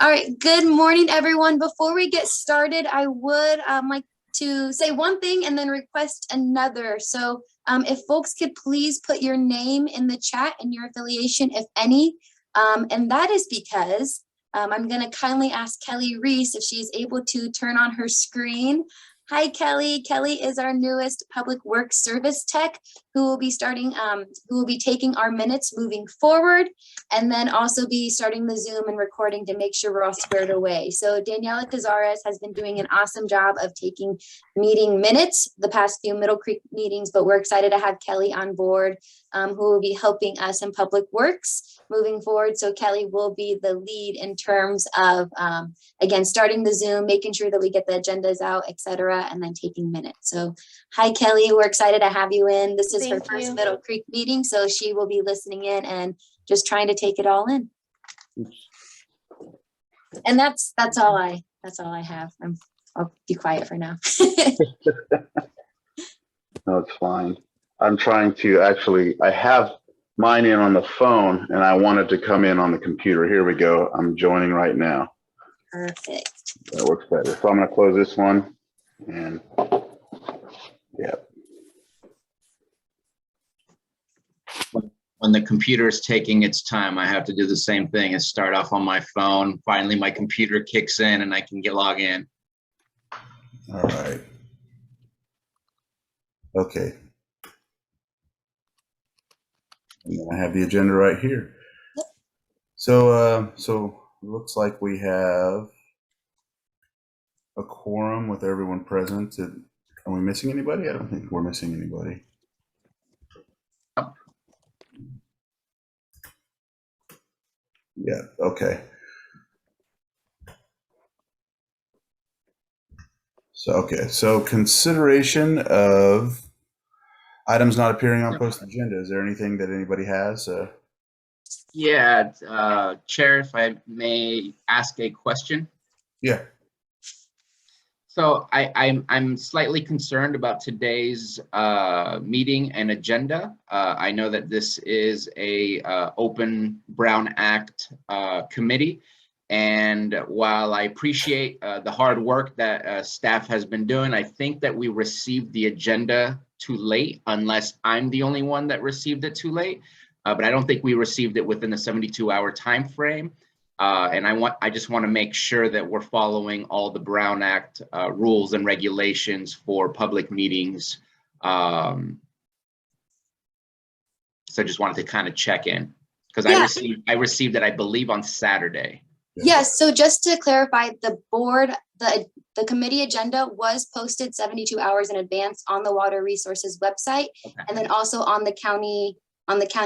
All right, good morning, everyone. Before we get started, I would like to say one thing and then request another. So if folks could please put your name in the chat and your affiliation, if any. And that is because I'm going to kindly ask Kelly Reese if she's able to turn on her screen. Hi, Kelly. Kelly is our newest public works service tech who will be taking our minutes moving forward, and then also be starting the Zoom and recording to make sure we're all squared away. So Daniela Cazares has been doing an awesome job of taking meeting minutes the past few Middle Creek meetings, but we're excited to have Kelly on board, who will be helping us in public works moving forward. So Kelly will be the lead in terms of, again, starting the Zoom, making sure that we get the agendas out, etc., and then taking minutes. So hi, Kelly. We're excited to have you in. This is her first Middle Creek meeting, so she will be listening in and just trying to take it all in. And that's all I have. I'll be quiet for now. No, it's fine. I'm trying to I have mine in on the phone and I wanted to come in on the computer. Here we go. I'm joining right now. Perfect. That works better. So I'm going to close this one and yeah. When the computer is taking its time, I have to do the same thing and start off on my phone. Finally, my computer kicks in and I can log in. All right. Okay. And I have the agenda right here. So it looks like we have a quorum with everyone present. Are we missing anybody? I don't think we're missing anybody. Yeah, okay. So consideration of items not appearing on post agenda. Is there anything that anybody has? Yeah, Chair, if I may ask a question. Yeah. So I'm slightly concerned about today's meeting and agenda. I know that this is a open Brown Act committee, and while I appreciate the hard work that staff has been doing, I think that we received the agenda too late, unless I'm the only one that received it too late. But I don't think we received it within the 72-hour time frame. And I just want to make sure that we're following all the Brown Act rules and regulations for public meetings. So I just wanted to kind of check in because I received it, I believe, on Saturday. Yes. So just to clarify, the board, the committee agenda was posted 72 hours in advance on the Water Resources website, okay, and then also on the county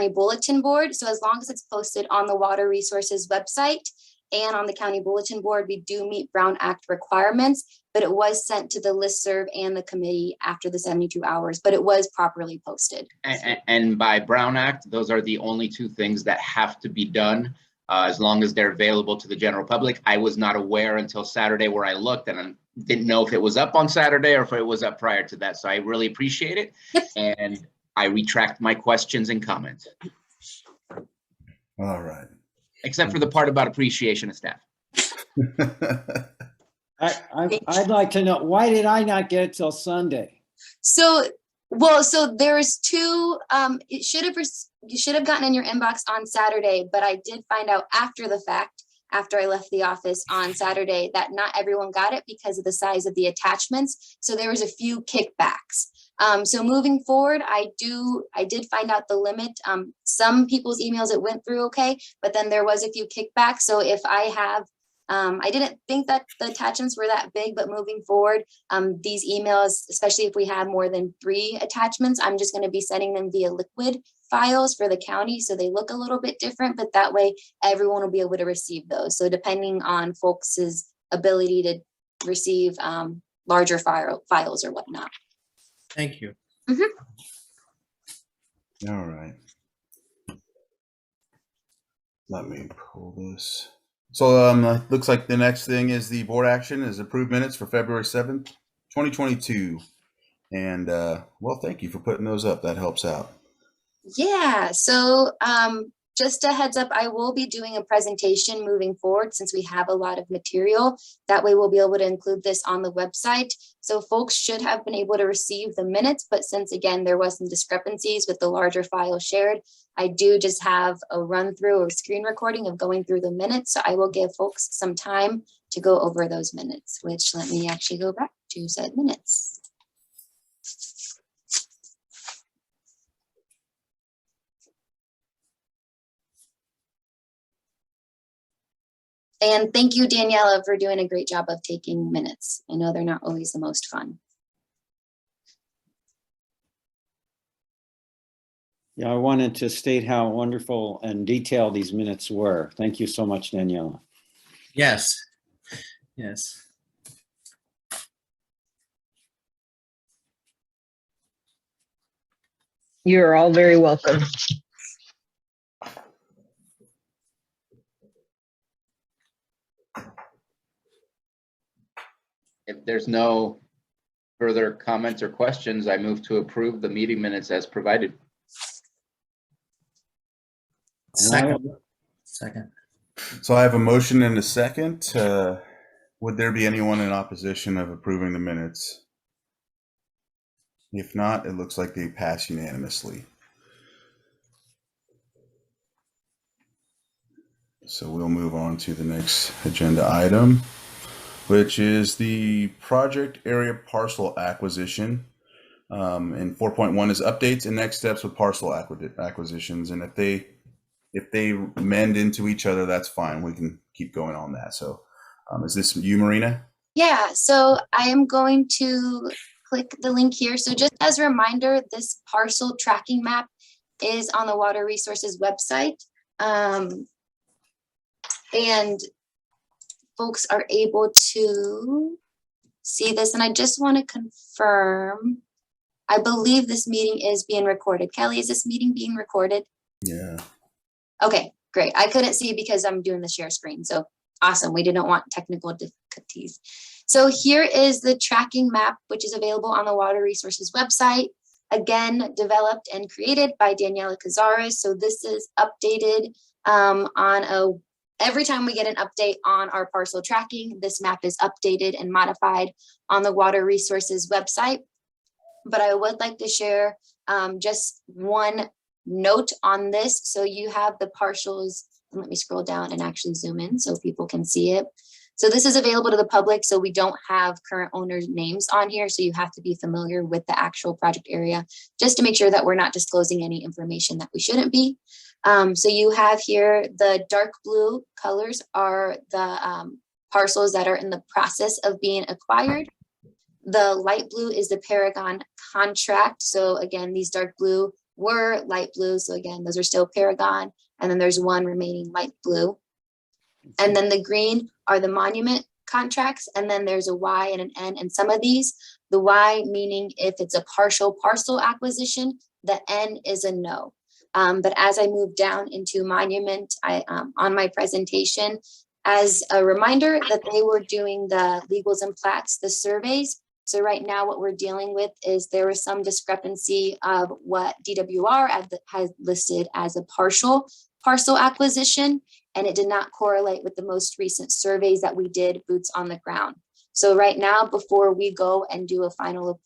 bulletin board. So as long as it's posted on the Water Resources website and on the county bulletin board, we do meet Brown Act requirements, but it was sent to the listserv and the committee after the 72 hours, but it was properly posted. And by Brown Act, those are the only two things that have to be done as long as they're available to the general public. I was not aware until Saturday where I looked and I didn't know if it was up on Saturday or if it was up prior to that. So I really appreciate it. Yep. And I retract my questions and comments. All right. Except for the part about appreciation of staff. I'd like to know, why did I not get it till Sunday? So there's two, you should have gotten in your inbox on Saturday, but I did find out after the fact, after I left the office on Saturday, that not everyone got it because of the size of the attachments. So there was a few kickbacks. So moving forward, I did find out the limit. Some people's emails, it went through okay, but then there was a few kickbacks. So if I have, I didn't think that the attachments were that big, but moving forward, these emails, especially if we have more than 3 attachments, I'm just going to be sending them via liquid files for the county. So they look a little bit different, but that way everyone will be able to receive those. So depending on folks' ability to receive larger files or whatnot. Thank you. Mm-hmm. All right. Let me pull this. So looks like the next thing is the board action is approved minutes for February 7th, 2022. And well, thank you for putting those up. That helps out. Yeah. So just a heads up, I will be doing a presentation moving forward since we have a lot of material. That way we'll be able to include this on the website. So folks should have been able to receive the minutes, but since again, there was some discrepancies with the larger file shared, I do just have a run through or screen recording of going through the minutes. So I will give folks some time to go over those minutes, which let me actually go back to said minutes. And thank you, Daniela, for doing a great job of taking minutes. I know they're not always the most fun. Yeah, I wanted to state how wonderful and detailed these minutes were. Thank you so much, Daniela. Yes. Yes. You're all very welcome. If there's no further comments or questions, I move to approve the meeting minutes as provided. Second. Second. So I have a motion and a second. Would there be anyone in opposition of approving the minutes? If not, it looks like they pass unanimously. So we'll move on to the next agenda item, which is the project area parcel acquisition. And 4.1 is updates and next steps with parcel acquisitions. And if they mend into each other, that's fine. We can keep going on that. So is this you, Marina? Yeah, so I am going to click the link here. So just as a reminder, this parcel tracking map is on the Water Resources website. And folks are able to see this. And I just want to confirm, I believe this meeting is being recorded. Kelly, is this meeting being recorded? Yeah. Okay, great. I couldn't see because I'm doing the share screen. So awesome. We didn't want technical difficulties. So here is the tracking map, which is available on the Water Resources website. Again, developed and created by Daniela Cazares. So this is updated every time we get an update on our parcel tracking, this map is updated and modified on the Water Resources website. But I would like to share just one note on this. So you have the parcels, and let me scroll down and actually zoom in so people can see it. So this is available to the public, so we don't have current owners' names on here, so you have to be familiar with the actual project area just to make sure that we're not disclosing any information that we shouldn't be. So you have here the dark blue colors are the parcels that are in the process of being acquired. The light blue is the Paragon contract. So again, these dark blue were light blue. So again, those are still Paragon. And then there's one remaining light blue. And then the green are the monument contracts. And then there's a Y and an N. And some of these, the Y meaning if it's a partial parcel acquisition, the N is a no. But as I move down into monument, on my presentation, as a reminder that they were doing the legals and plats, the surveys. So right now what we're dealing with is there was some discrepancy of what DWR has listed as a partial parcel acquisition, and it did not correlate with the most recent surveys that we did boots on the ground. So right now, before we go and do a final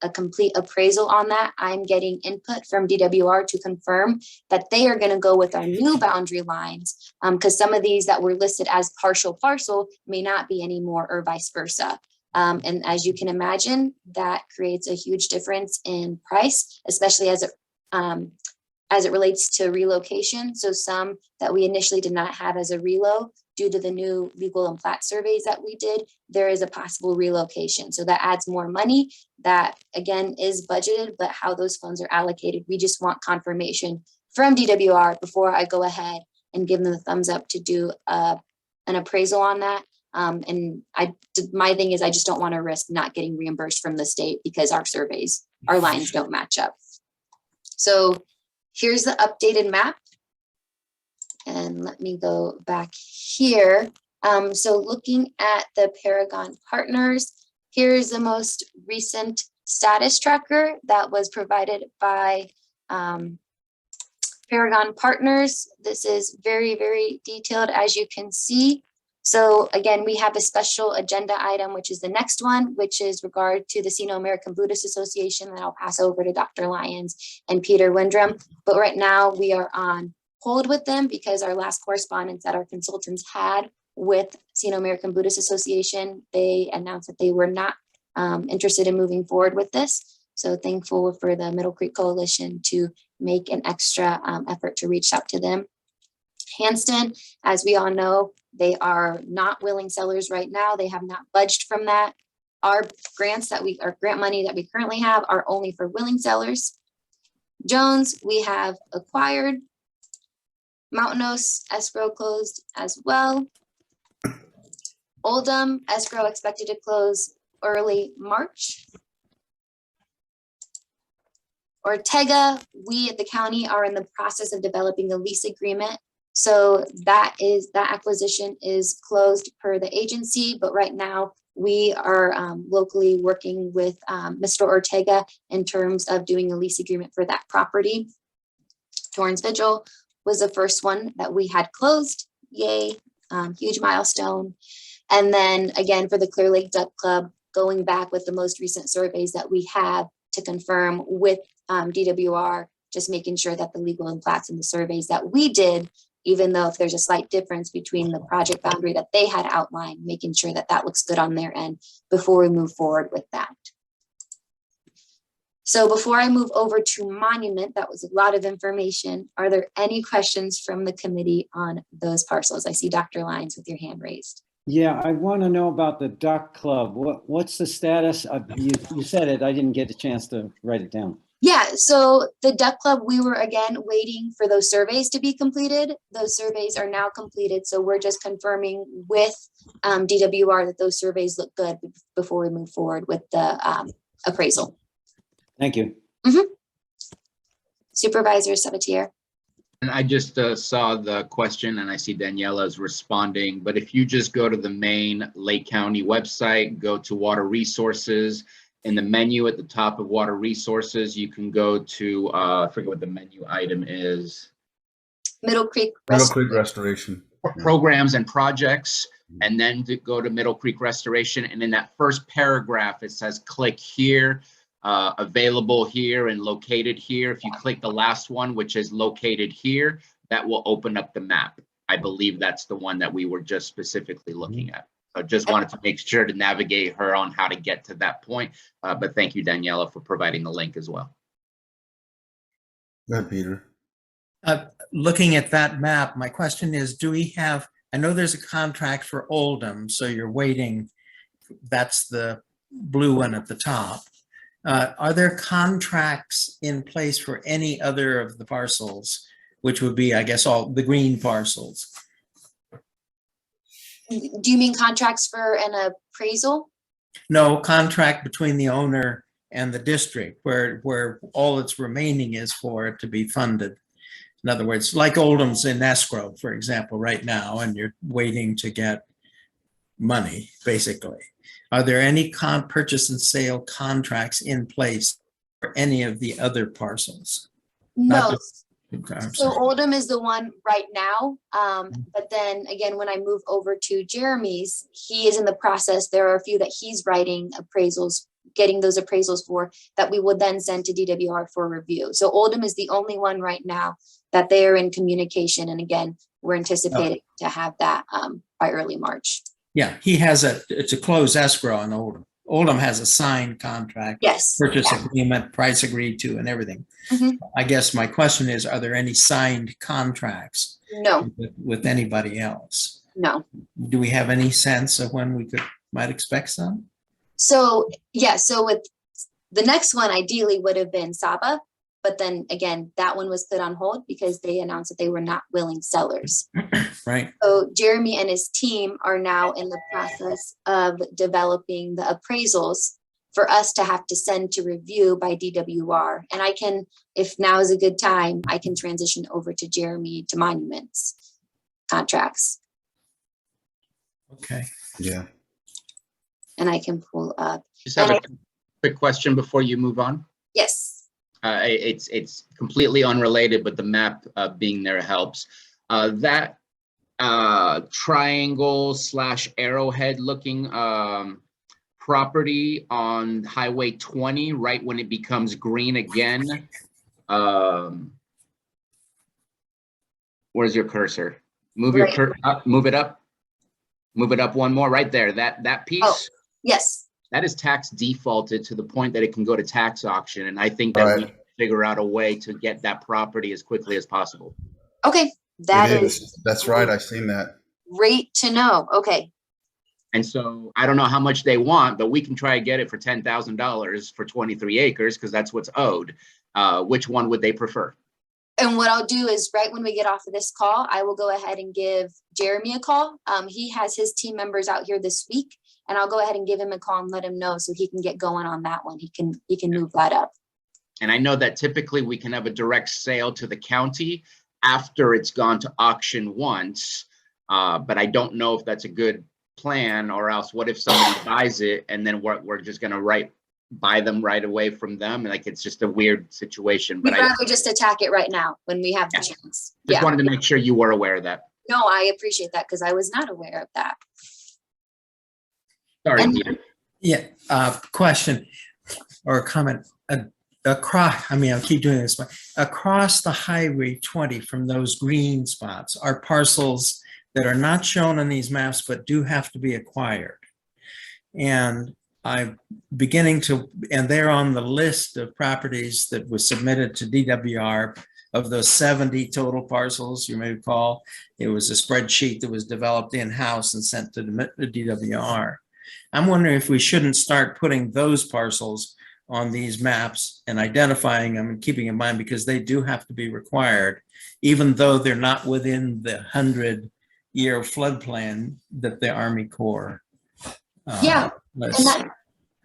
a complete appraisal on that, I'm getting input from DWR to confirm that they are going to go with our new boundary lines, because some of these that were listed as partial parcel may not be anymore, or vice versa. And as you can imagine, that creates a huge difference in price, especially as it relates to relocation. So some that we initially did not have as a relo, due to the new legal and plat surveys that we did, there is a possible relocation. So that adds more money that again is budgeted, but how those funds are allocated, we just want confirmation from DWR before I go ahead and give them the thumbs up to do an appraisal on that. And my thing is I just don't want to risk not getting reimbursed from the state because our surveys, our lines don't match up. So here's the updated map. And let me go back here. So looking at the Paragon partners, here's the most recent status tracker that was provided by Paragon Partners. This is very, very detailed, as you can see. So again, we have a special agenda item, which is the next one, which is regard to the Sino-American Buddhist Association that I'll pass over to Dr. Lyons and Peter Windrum. But right now we are on hold with them because our last correspondence that our consultants had with Sino-American Buddhist Association, they announced that they were not interested in moving forward with this. So thankful for the Middle Creek Coalition to make an extra effort to reach out to them. Hanston, as we all know, they are not willing sellers right now. They have not budged from that. Our grant money that we currently have are only for willing sellers. Jones, we have acquired. Mountain-Oaks escrow closed as well. Oldham escrow expected to close early March. Ortega, we at the county are in the process of developing a lease agreement. So that acquisition is closed per the agency, but right now we are locally working with Mr. Ortega in terms of doing a lease agreement for that property. Torrance Vigil was the first one that we had closed. Yay, huge milestone. And then again, for the Clear Lake Duck Club, going back with the most recent surveys that we have to confirm with DWR, just making sure that the legal and plats in the surveys that we did, even though if there's a slight difference between the project boundary that they had outlined, making sure that that looks good on their end before we move forward with that. So before I move over to Monument, that was a lot of information. Are there any questions from the committee on those parcels? I see Dr. Lyons with your hand raised. Yeah, I want to know about the Duck Club. What's the status of, you said it, I didn't get a chance to write it down. Yeah, so the Duck Club, we were again waiting for those surveys to be completed. Those surveys are now completed. So we're just confirming with DWR that those surveys look good before we move forward with the appraisal. Thank you. Supervisor Sabatier. And I just saw the question and I see Daniela's responding, but if you just go to the main Lake County website, go to Water Resources, in the menu at the top of Water Resources, you can go to, I forget what the menu item is. Middle Creek Restoration. Programs and projects, and then to go to Middle Creek Restoration. And in that first paragraph, it says click here, available here and located here. If you click the last one, which is located here, that will open up the map. I believe that's the one that we were just specifically looking at. So just wanted to make sure to navigate her on how to get to that point. But thank you, Daniela, for providing the link as well. Go ahead, Peter. Looking at that map, my question is, do we have, I know there's a contract for Oldham, so you're waiting, that's the blue one at the top. Are there contracts in place for any other of the parcels, which would be, I guess, all the green parcels? Do you mean contracts for an appraisal? No, contract between the owner and the district where all that's remaining is for it to be funded. In other words, like Oldham's in escrow, for example, right now, and you're waiting to get money, basically. Are there any purchase and sale contracts in place for any of the other parcels? No. So Oldham is the one right now. But then again, when I move over to Jeremy's, he is in the process. There are a few that he's writing appraisals, getting those appraisals for that we would then send to DWR for review. So Oldham is the only one right now that they are in communication. And again, we're anticipating to have that by early March. Yeah, he has it's a closed escrow on Oldham. Oldham has a signed contract, yes, purchase agreement, price agreed to, and everything. I guess my question is, are there any signed contracts? No. With anybody else? No. Do we have any sense of when we might expect some? So yeah, so with the next one ideally would have been Saba, but then again, that one was put on hold because they announced that they were not willing sellers. Right. So Jeremy and his team are now in the process of developing the appraisals for us to have to send to review by DWR. And I can, if now is a good time, I can transition over to Jeremy to monuments contracts. Okay. Yeah. And I can pull up. Just have a quick question before you move on. Yes. It's completely unrelated, but the map being there helps. That triangle / arrowhead looking property on Highway 20, right when it becomes green again. Where's your cursor? Move your cursor up, move it up. Move it up one more, right there. That piece. Oh, yes. That is tax defaulted to the point that it can go to tax auction. And I think that we can figure out a way to get that property as quickly as possible. Okay. That is. That's right. I've seen that. Great to know. Okay. And so I don't know how much they want, but we can try to get it for $10,000 for 23 acres because that's what's owed. Which one would they prefer? And what I'll do is right when we get off of this call, I will go ahead and give Jeremy a call. He has his team members out here this week, and I'll go ahead and give him a call and let him know so he can get going on that one. He can move that up. And I know that typically we can have a direct sale to the county after it's gone to auction once, but I don't know if that's a good plan, or else what if somebody buys it and then we're just going to buy them right away from them? Like, it's just a weird situation. But We'd rather just attack it right now when we have the chance. Just wanted to make sure you were aware of that. No, I appreciate that because I was not aware of that. Sorry, Peter. Yeah, question or comment. I'll keep doing this, but across the Highway 20 from those green spots are parcels that are not shown on these maps, but do have to be acquired. And I'm beginning to, and they're on the list of properties that was submitted to DWR. Of those 70 total parcels, you may recall, it was a spreadsheet that was developed in-house and sent to the DWR. I'm wondering if we shouldn't start putting those parcels on these maps and identifying them and keeping in mind, because they do have to be required, even though they're not within the 100-year flood plan that the Army Corps and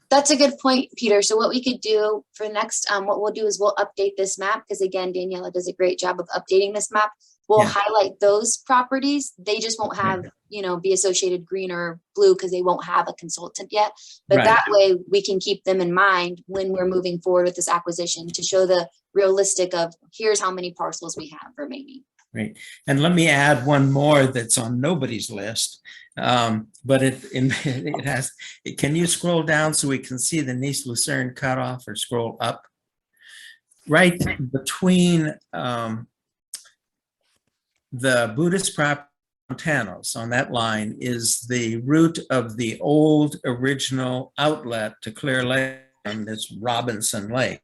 that's a good point, Peter. So what we could do for next, what we'll do is we'll update this map, because again, Daniela does a great job of updating this map. We'll highlight those properties. They just won't have, be associated green or blue because they won't have a consultant yet. But that way we can keep them in mind when we're moving forward with this acquisition to show the realistic of here's how many parcels we have remaining. Great. And let me add one more that's on nobody's list. But it has, can you scroll down so we can see the Nice Lucerne cutoff, or scroll up? Right between the Buddhist property Montanos on that line is the route of the old original outlet to Clear Lake on this Robinson Lake.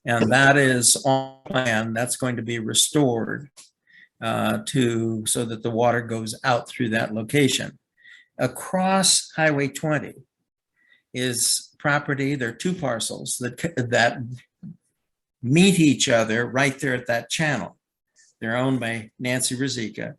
And that is on plan. That's going to be restored so that the water goes out through that location. Across Highway 20 is property. There are two parcels that meet each other right there at that channel. They're owned by Nancy Rizika.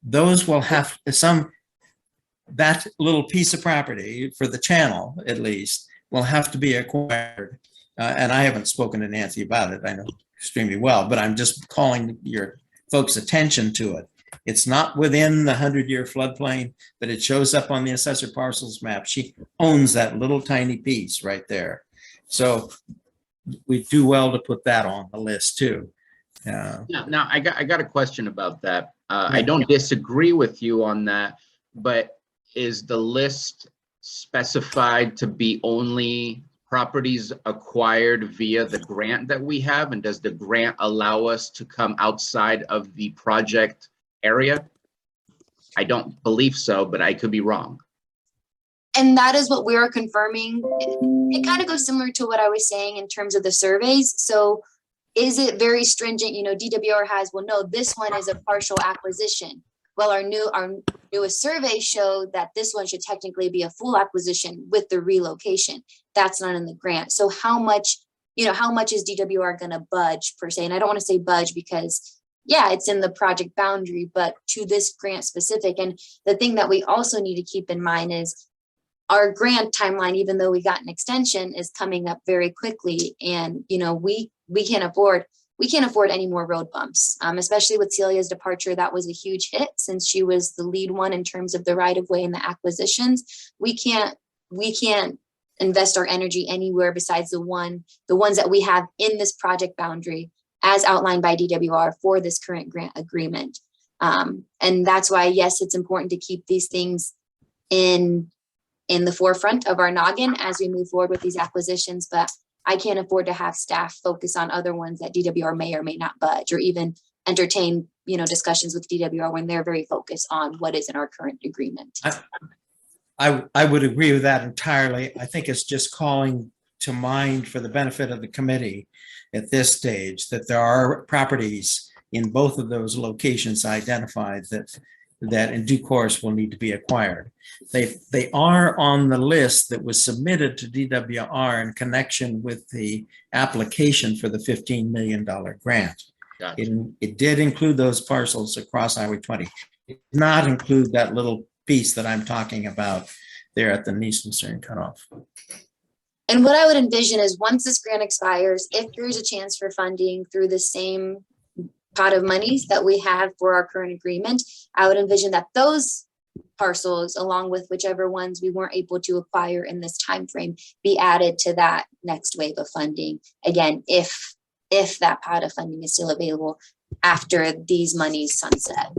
Those will have that little piece of property for the channel, at least, will have to be acquired. And I haven't spoken to Nancy about it. I know extremely well, but I'm just calling your folks' attention to it. It's not within the 100-year floodplain, but it shows up on the assessor parcels map. She owns that little tiny piece right there. So we do well to put that on the list too. Now I got a question about that. I don't disagree with you on that, but is the list specified to be only properties acquired via the grant that we have? And does the grant allow us to come outside of the project area? I don't believe so, but I could be wrong. And that is what we're confirming. It kind of goes similar to what I was saying in terms of the surveys. So is it very stringent? DWR has, well, no, this one is a partial acquisition. Well, our newest survey showed that this one should technically be a full acquisition with the relocation. That's not in the grant. So how much is DWR going to budge per se? And I don't want to say budge because, yeah, it's in the project boundary, but to this grant specific. And the thing that we also need to keep in mind is our grant timeline, even though we got an extension, is coming up very quickly. And, we can't afford any more road bumps, especially with Celia's departure. That was a huge hit since she was the lead one in terms of the right of way and the acquisitions. We can't invest our energy anywhere besides the ones that we have in this project boundary as outlined by DWR for this current grant agreement. And that's why, yes, it's important to keep these things in the forefront of our noggin as we move forward with these acquisitions, but I can't afford to have staff focus on other ones that DWR may or may not budge, or even entertain, discussions with DWR when they're very focused on what is in our current agreement. I would agree with that entirely. I think it's just calling to mind for the benefit of the committee at this stage that there are properties in both of those locations identified that in due course will need to be acquired. They are on the list that was submitted to DWR in connection with the application for the $15 million grant. Gotcha. It did include those parcels across Highway 20. It did not include that little piece that I'm talking about there at the Nice Lucerne cutoff. And what I would envision is once this grant expires, if there's a chance for funding through the same pot of monies that we have for our current agreement, I would envision that those parcels, along with whichever ones we weren't able to acquire in this time frame, be added to that next wave of funding. Again, if that pot of funding is still available after these monies sunset.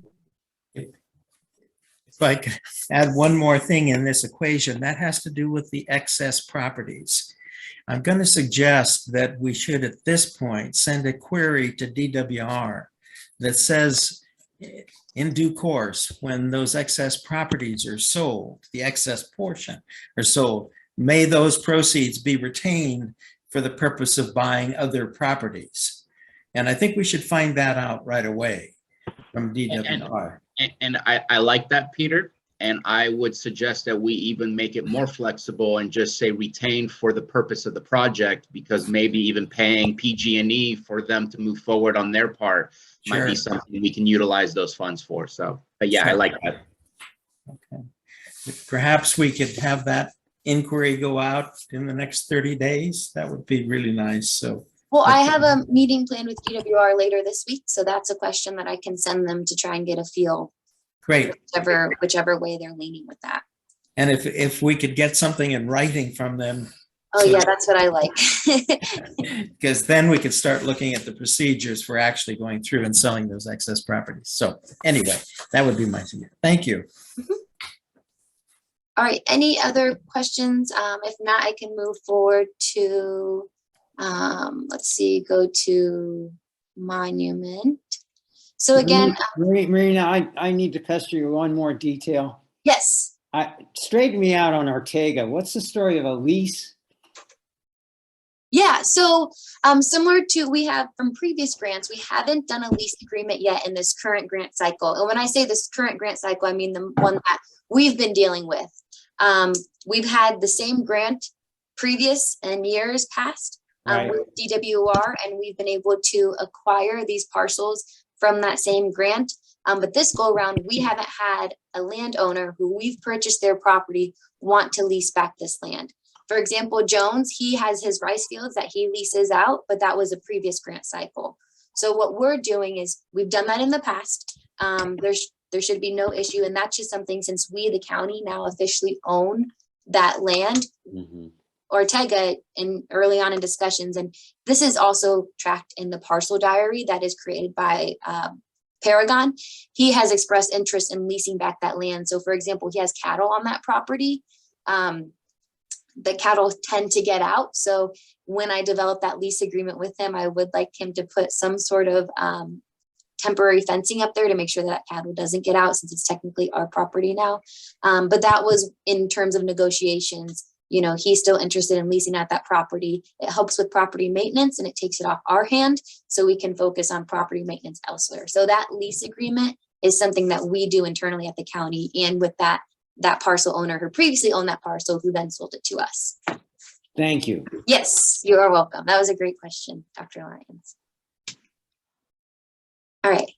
If I could add one more thing in this equation, that has to do with the excess properties. I'm going to suggest that we should at this point send a query to DWR that says in due course, when those excess properties are sold, the excess portion are sold, may those proceeds be retained for the purpose of buying other properties. And I think we should find that out right away from DWR. And I like that, Peter. And I would suggest that we even make it more flexible and just say retained for the purpose of the project, because maybe even paying PG&E for them to move forward on their part might be something we can utilize those funds for. So, but yeah, I like that. Okay. Perhaps we could have that inquiry go out in the next 30 days. That would be really nice. So, well, I have a meeting planned with DWR later this week, so that's a question that I can send them to try and get a feel. Great. Whichever way they're leaning with that. And if we could get something in writing from them. Oh, yeah, that's what I like. Because then we could start looking at the procedures for actually going through and selling those excess properties. So anyway, that would be my suggestion. Thank you. Mm-hmm. All right, any other questions? If not, I can move forward to, let's see, go to monument. So again, Marina, I need to pester you one more detail. Yes. Straighten me out on Ortega. What's the story of a lease? Yeah, so similar to we have from previous grants, we haven't done a lease agreement yet in this current grant cycle. And when I say this current grant cycle, I mean the one that we've been dealing with. We've had the same grant previous and years past with DWR, and we've been able to acquire these parcels from that same grant. But this go around, we haven't had a landowner who we've purchased their property want to lease back this land. For example, Jones, he has his rice fields that he leases out, but that was a previous grant cycle. So what we're doing is we've done that in the past. There should be no issue. And that's just something, since we, the county, now officially own that land. Mm-hmm. Ortega early on in discussions, and this is also tracked in the parcel diary that is created by Paragon. He has expressed interest in leasing back that land. So for example, he has cattle on that property. The cattle tend to get out. So when I develop that lease agreement with him, I would like him to put some sort of temporary fencing up there to make sure that cattle doesn't get out, since it's technically our property now. But that was in terms of negotiations. You know, he's still interested in leasing out that property. It helps with property maintenance and it takes it off our hand so we can focus on property maintenance elsewhere. So that lease agreement is something that we do internally at the county, and with that parcel owner who previously owned that parcel, who then sold it to us. Thank you. Yes, you are welcome. That was a great question, Dr. Lyons. All right.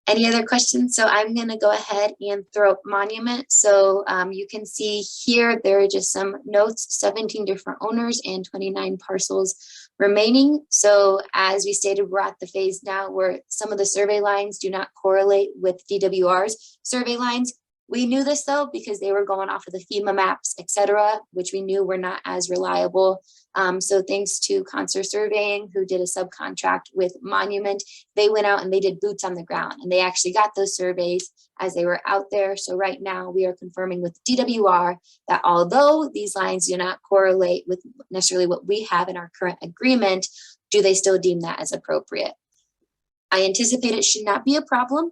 Any other questions? So I'm going to go ahead and throw up monument. So you can see here, there are just some notes, 17 different owners and 29 parcels remaining. So as we stated, we're at the phase now where some of the survey lines do not correlate with DWR's survey lines. We knew this though, because they were going off of the FEMA maps, etc., which we knew were not as reliable. So thanks to Concert Surveying, who did a subcontract with Monument, they went out and they did boots on the ground, and they actually got those surveys as they were out there. So right now we are confirming with DWR that although these lines do not correlate with necessarily what we have in our current agreement, do they still deem that as appropriate? I anticipate it should not be a problem.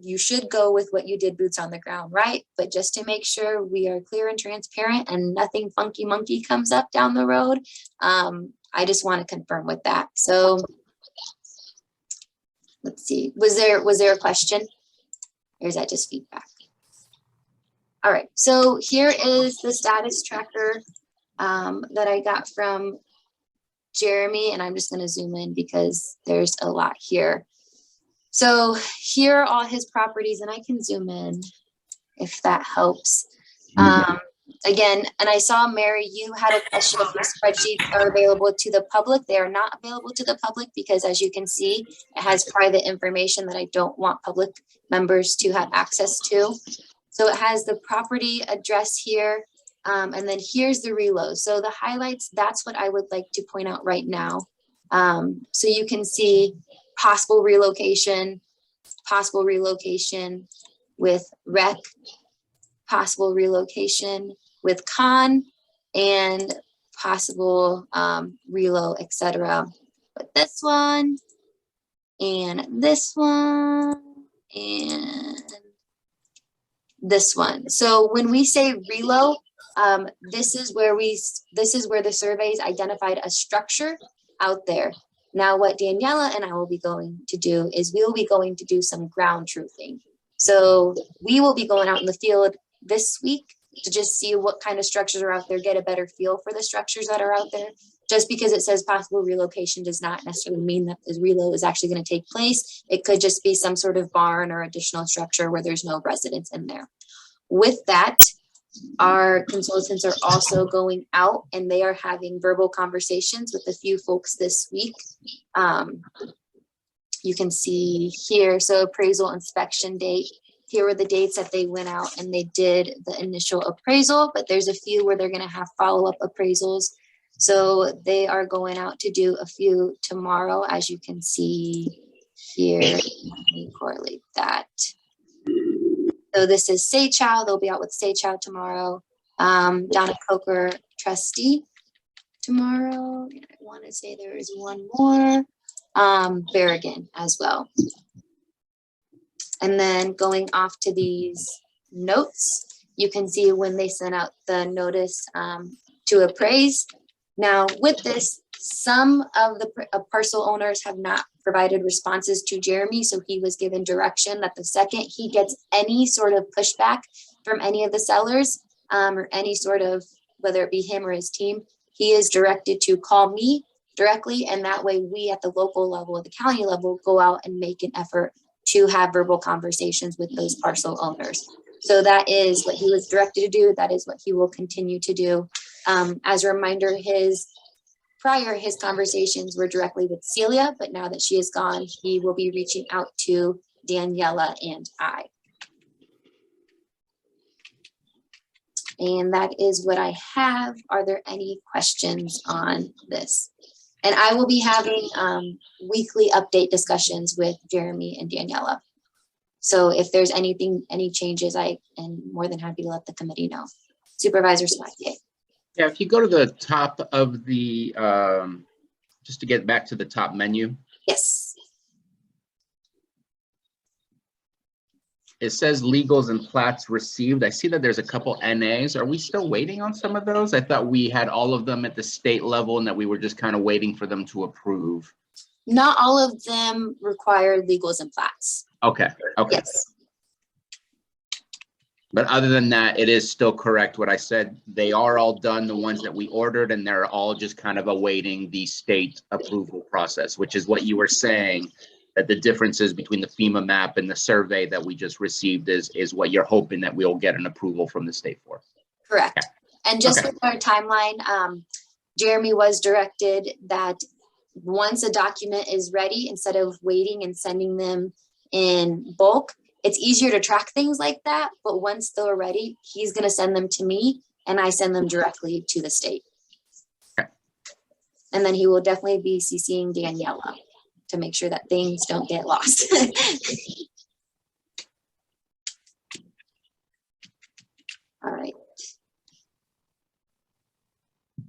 You should go with what you did boots on the ground, right? But just to make sure we are clear and transparent and nothing funky monkey comes up down the road, I just want to confirm with that. So let's see, was there a question? Or is that just feedback? All right, so here is the status tracker that I got from Jeremy, and I'm just going to zoom in because there's a lot here. So here are all his properties, and I can zoom in if that helps. Again, and I saw, Mary, you had a question if these spreadsheets are available to the public. They are not available to the public because, as you can see, it has private information that I don't want public members to have access to. So it has the property address here, and then here's the reload. So the highlights, that's what I would like to point out right now. So you can see possible relocation with rec, possible relocation with con, and possible relo, etc. But this one, and this one, and this one. So when we say relo, this is where the surveys identified a structure out there. Now, what Daniela and I will be going to do is we will be going to do some ground truthing. So we will be going out in the field this week to just see what kind of structures are out there, get a better feel for the structures that are out there. Just because it says possible relocation does not necessarily mean that the relo is actually going to take place. It could just be some sort of barn or additional structure where there's no residents in there. With that, our consultants are also going out and they are having verbal conversations with a few folks this week. You can see here, so appraisal inspection date. Here were the dates that they went out and they did the initial appraisal, but there's a few where they're going to have follow-up appraisals. So they are going out to do a few tomorrow, as you can see here. Let me correlate that. So this is Say Chow. They'll be out with Say Chow tomorrow. Donna Coker, trustee, tomorrow. And I want to say there is one more. Berrigan as well. And then going off to these notes, you can see when they sent out the notice to appraise. Now with this, some of the parcel owners have not provided responses to Jeremy, so he was given direction that the second he gets any sort of pushback from any of the sellers, or any sort of, whether it be him or his team, he is directed to call me directly, and that way we at the local level, at the county level, go out and make an effort to have verbal conversations with those parcel owners. So that is what he was directed to do. That is what he will continue to do. As a reminder, his conversations were directly with Celia, but now that she is gone, he will be reaching out to Daniela and I. And that is what I have. Are there any questions on this? And I will be having weekly update discussions with Jeremy and Daniela. So if there's anything, any changes, I am more than happy to let the committee know. Supervisor Sabatier. Yeah, if you go to the top of the, just to get back to the top menu. Yes. It says legals and plats received. I see that there's a couple NAs. Are we still waiting on some of those? I thought we had all of them at the state level and that we were just kind of waiting for them to approve. Not all of them require legals and plats. Okay, okay. Yes. But other than that, it is still correct what I said. They are all done, the ones that we ordered, and they're all just kind of awaiting the state approval process, which is what you were saying, that the differences between the FEMA map and the survey that we just received is what you're hoping that we'll get an approval from the state for. Correct. Okay. And just with our timeline, Jeremy was directed that once a document is ready, instead of waiting and sending them in bulk, it's easier to track things like that. But once they're ready, he's going to send them to me and I send them directly to the state. And then he will definitely be CCing Daniela to make sure that things don't get lost. All right.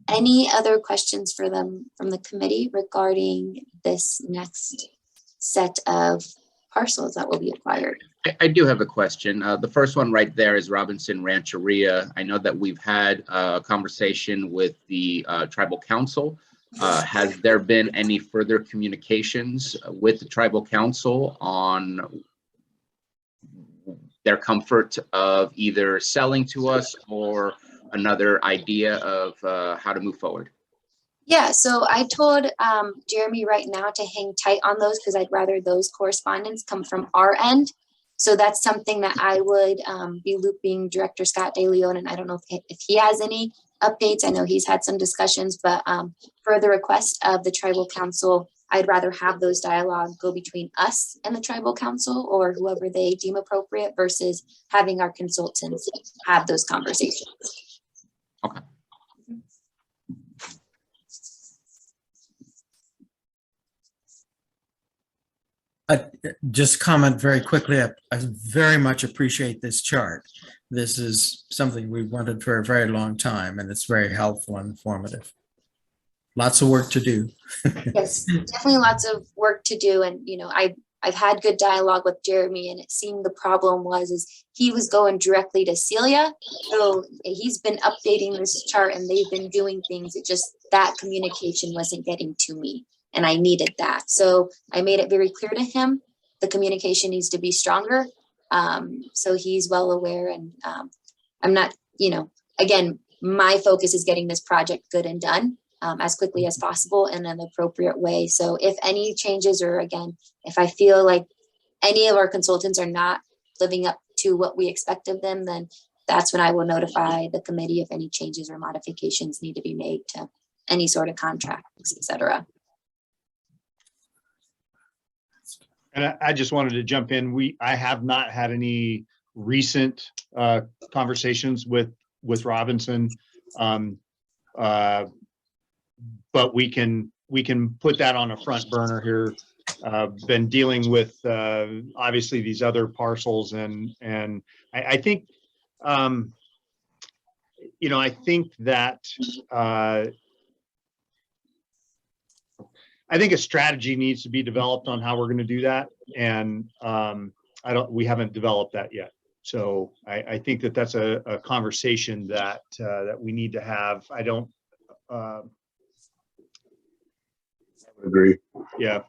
Any other questions for them from the committee regarding this next set of parcels that will be acquired? I do have a question. The first one right there is Robinson Rancheria. I know that we've had a conversation with the tribal council. Has there been any further communications with the tribal council on their comfort of either selling to us or another idea of how to move forward? Yeah, so I told Jeremy right now to hang tight on those because I'd rather those correspondence come from our end. So that's something that I would be looping Director Scott De Leon, and I don't know if he has any updates. I know he's had some discussions, but for the request of the tribal council, I'd rather have those dialogue go between us and the tribal council or whoever they deem appropriate versus having our consultants have those conversations. Okay. Just comment very quickly. I very much appreciate this chart. This is something we've wanted for a very long time, and it's very helpful and informative. Lots of work to do. Yes, definitely lots of work to do. And, you know, I've had good dialogue with Jeremy, and it seemed the problem is he was going directly to Celia. So he's been updating this chart and they've been doing things. It just, that communication wasn't getting to me. And I needed that. So I made it very clear to him, the communication needs to be stronger. So he's well aware, and I'm not, you know, again, my focus is getting this project good and done as quickly as possible in an appropriate way. So if any changes, or again, if I feel like any of our consultants are not living up to what we expect of them, then that's when I will notify the committee if any changes or modifications need to be made to any sort of contracts, et cetera. And I just wanted to jump in. I have not had any recent conversations with Robinson, but we can put that on a front burner here. Been dealing with obviously these other parcels, and I think you know, I think that I think a strategy needs to be developed on how we're going to do that, and we haven't developed that yet. So I think that that's a conversation that that we need to have. I don't. I would agree. Yeah,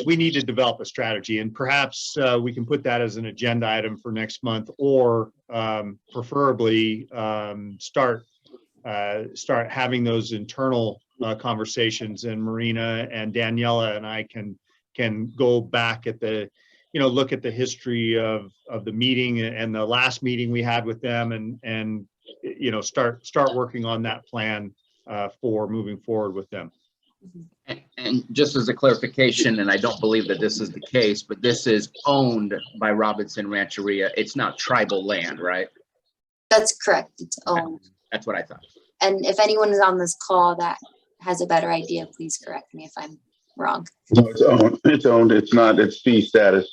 we need to develop a strategy, and perhaps we can put that as an agenda item for next month, or preferably start having those internal conversations, and Marina and Daniela and I can go back at the, you know, look at the history of the meeting and the last meeting we had with them, and you know, start working on that plan for moving forward with them. And just as a clarification, and I don't believe that this is the case, but this is owned by Robinson Rancheria. It's not tribal land, right? That's correct. It's owned. That's what I thought. And if anyone is on this call that has a better idea, please correct me if I'm wrong. No, it's owned. It's owned. It's not. It's fee status.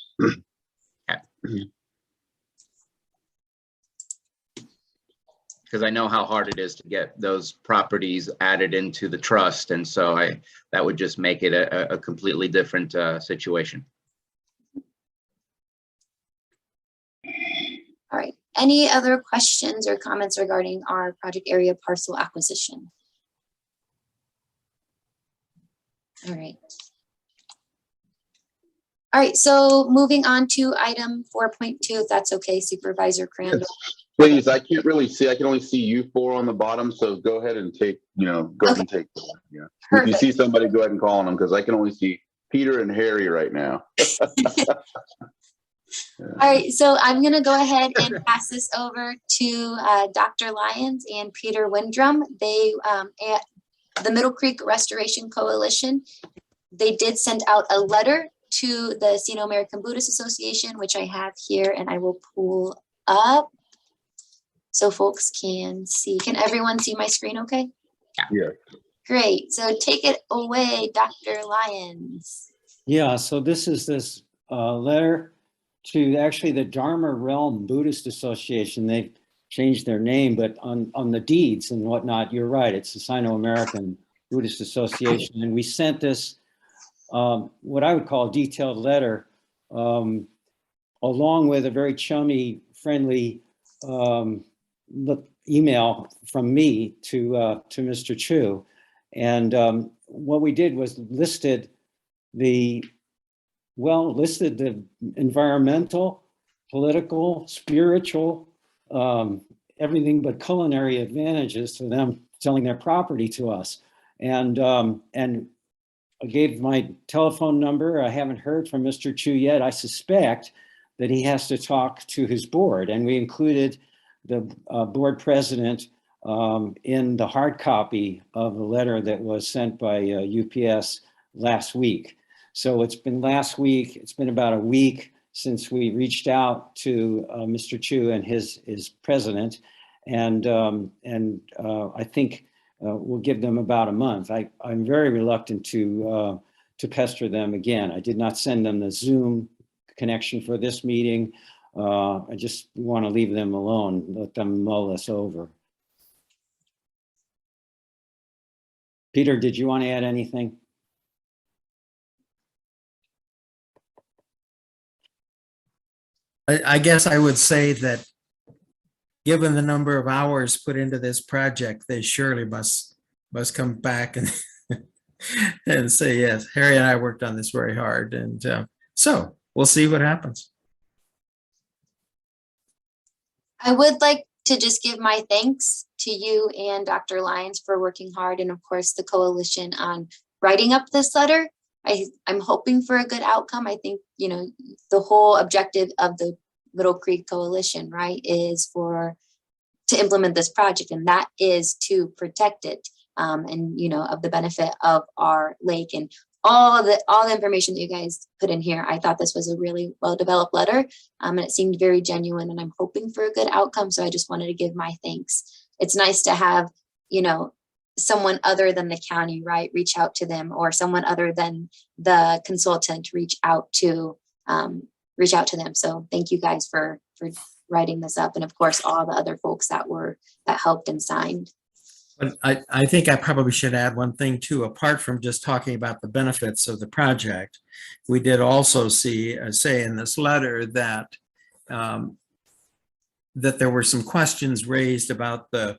Because I know how hard it is to get those properties added into the trust, and so that would just make it a completely different situation. All right. Any other questions or comments regarding our project area parcel acquisition? All right. All right, so moving on to item 4.2, if that's okay, Supervisor Crandall. Please, I can't really see. I can only see you four on the bottom. So go ahead and take, go ahead and take the one. Yeah. If you see somebody, go ahead and call on them, because I can only see Peter and Harry right now. All right, so I'm going to go ahead and pass this over to Dr. Lyons and Peter Windrum. They, at the Middle Creek Restoration Coalition, they did send out a letter to the Sino-American Buddhist Association, which I have here, and I will pull up so folks can see. Can everyone see my screen okay? Yeah. Great. So take it away, Dr. Lyons. Yeah, so this is this letter to actually the Dharma Realm Buddhist Association. They've changed their name, but on the deeds and whatnot, you're right, it's the Sino-American Buddhist Association. And we sent this, what I would call a detailed letter, along with a very chummy, friendly email from me to Mr. Chu. And what we did was listed the environmental, political, spiritual, everything but culinary advantages to them selling their property to us. And I gave my telephone number. I haven't heard from Mr. Chu yet. I suspect that he has to talk to his board. And we included the board president in the hard copy of the letter that was sent by UPS last week. So it's been last week, it's been about a week since we reached out to Mr. Chu and his president. And I think we'll give them about a month. I'm very reluctant to pester them again. I did not send them the Zoom connection for this meeting. I just want to leave them alone, let them mull this over. Peter, did you want to add anything? I guess I would say that given the number of hours put into this project, they surely must come back and and say, yes, Harry and I worked on this very hard. And so we'll see what happens. I would like to just give my thanks to you and Dr. Lyons for working hard, and of course the coalition on writing up this letter. I'm hoping for a good outcome. I think, you know, the whole objective of the Little Creek Coalition, right, is to implement this project, and that is to protect it, and, you know, of the benefit of our lake and all the information that you guys put in here. I thought this was a really well-developed letter, and it seemed very genuine, and I'm hoping for a good outcome. So I just wanted to give my thanks. It's nice to have, you know, someone other than the county, right, reach out to them, or someone other than the consultant reach out to them. So thank you guys for writing this up, and of course all the other folks that helped and signed. But I think I probably should add one thing too. Apart from just talking about the benefits of the project, we did also say in this letter that that there were some questions raised about the